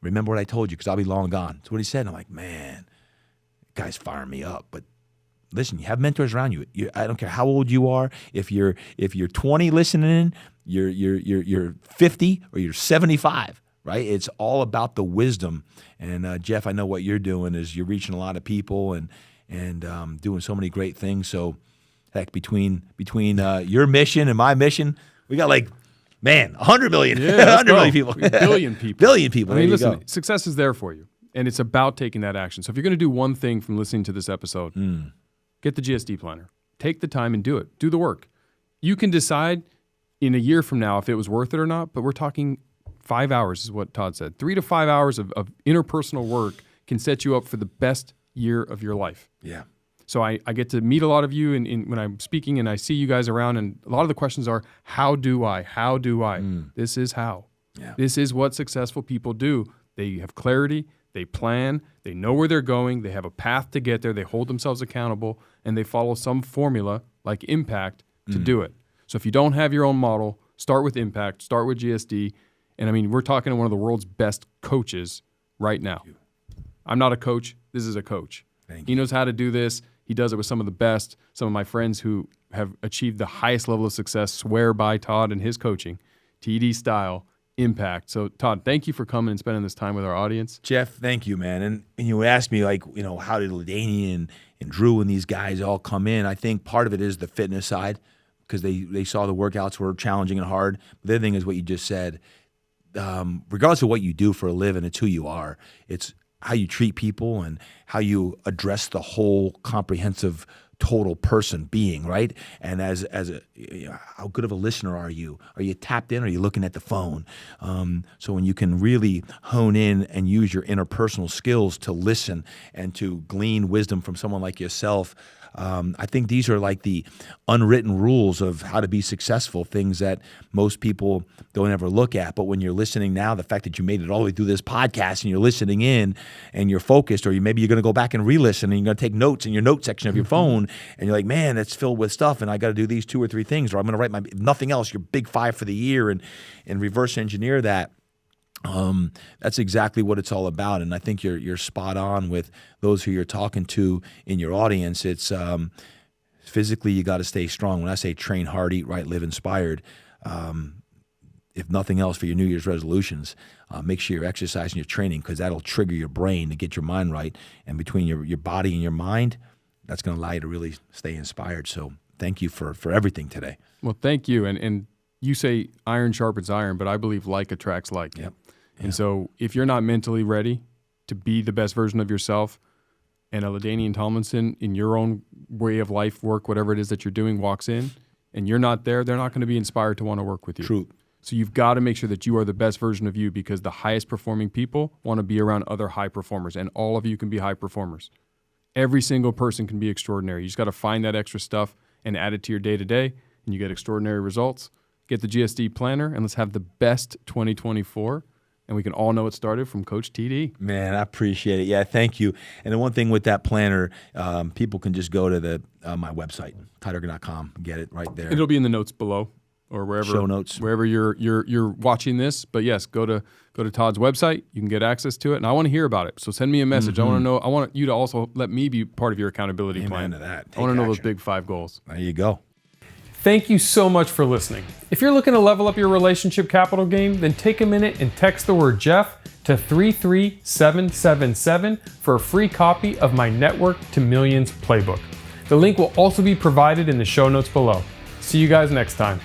[SPEAKER 2] remember what I told you, because I'll be long gone. That's what he said. And I'm like, man, that guy's firing me up. But listen, you have mentors around you. I don't care how old you are. If you're 20 listening, you're 50 or you're 75. Right? It's all about the wisdom. And Jeff, I know what you're doing is you're reaching a lot of people and doing so many great things. So, heck, between your mission and my mission, we got 100 million, 100 million people,
[SPEAKER 1] billion people,
[SPEAKER 2] billion people.
[SPEAKER 1] I mean, listen, success is there for you, and it's about taking that action. So, if you're going to do one thing from listening to this episode, get the GSD planner, take the time and do it, do the work. You can decide in a year from now if it was worth it or not. But we're talking 5 hours is what Todd said. 3 to 5 hours of interpersonal work can set you up for the best year of your life.
[SPEAKER 2] Yeah.
[SPEAKER 1] So I get to meet a lot of you when I'm speaking, and I see you guys around, and a lot of the questions are, how do I? How do I? This is how. Yeah. This is what successful people do. They have clarity, they plan, they know where they're going, they have a path to get there, they hold themselves accountable, and they follow some formula like impact to do it. So if you don't have your own model, start with impact, start with GSD. And I mean, we're talking to one of the world's best coaches right now. I'm not a coach. This is a coach. He knows how to do this. He does it with some of the best. Some of my friends who have achieved the highest level of success swear by Todd and his coaching, TD style, impact. So, Todd, thank you for coming and spending this time with our audience.
[SPEAKER 2] Jeff, thank you, man. And you asked me, how did LaDainian and Drew and these guys all come in? I think part of it is the fitness side, because they saw the workouts were challenging and hard. But the other thing is what you just said. Regardless of what you do for a living, it's who you are. It's how you treat people and how you address the whole comprehensive total person being, right? And as how good of a listener are you? Are you tapped in? Or are you looking at the phone? So when you can really hone in and use your interpersonal skills to listen and to glean wisdom from someone like yourself, I think these are like the unwritten rules of how to be successful, things that most people don't ever look at. But when you're listening now, the fact that you made it all the way through this podcast and you're listening in and you're focused, or maybe you're going to go back and re-listen and you're going to take notes in your note section of your phone, and you're like, man, it's filled with stuff and I got to do these 2 or 3 things, or I'm going to write nothing else, your big 5 for the year, and reverse engineer that. That's exactly what it's all about, and I think you're spot on with those who you're talking to in your audience. It's physically you got to stay strong. When I say train hard, eat right, live inspired, if nothing else for your New Year's resolutions, make sure you're exercising your training, because that'll trigger your brain to get your mind right, and between your body and your mind, that's going to allow you to really stay inspired. So thank you for everything today.
[SPEAKER 1] Well, thank you, and you say iron sharpens iron, but I believe like attracts like.
[SPEAKER 2] Yep.
[SPEAKER 1] And so if you're not mentally ready to be the best version of yourself, and a LaDainian Tomlinson in your own way of life, work, whatever it is that you're doing, walks in, and you're not there, they're not going to be inspired to want to work with you.
[SPEAKER 2] True.
[SPEAKER 1] So you've got to make sure that you are the best version of you, because the highest performing people want to be around other high performers, and all of you can be high performers. Every single person can be extraordinary. You just got to find that extra stuff and add it to your day-to-day, and you get extraordinary results. get the GSD planner, and let's have the best 2024. And we can all know it started from Coach TD.
[SPEAKER 2] Man, I appreciate it. Yeah, thank you. And the one thing with that planner, people can just go to my website, ToddDurkin.com, get it right there.
[SPEAKER 1] It'll be in the notes below, or wherever
[SPEAKER 2] show notes,
[SPEAKER 1] wherever you're watching this. But yes, go to Todd's website. You can get access to it, and I want to hear about it. So send me a message. I want to know. I want you to also let me be part of your accountability plan.
[SPEAKER 2] To that.
[SPEAKER 1] I want to know those big 5 goals.
[SPEAKER 2] There you go.
[SPEAKER 1] Thank you so much for listening. If you're looking to level up your relationship capital game, then take a minute and text the word Jeff to 33777 for a free copy of my Network to Millions playbook. The link will also be provided in the show notes below. See you guys next time.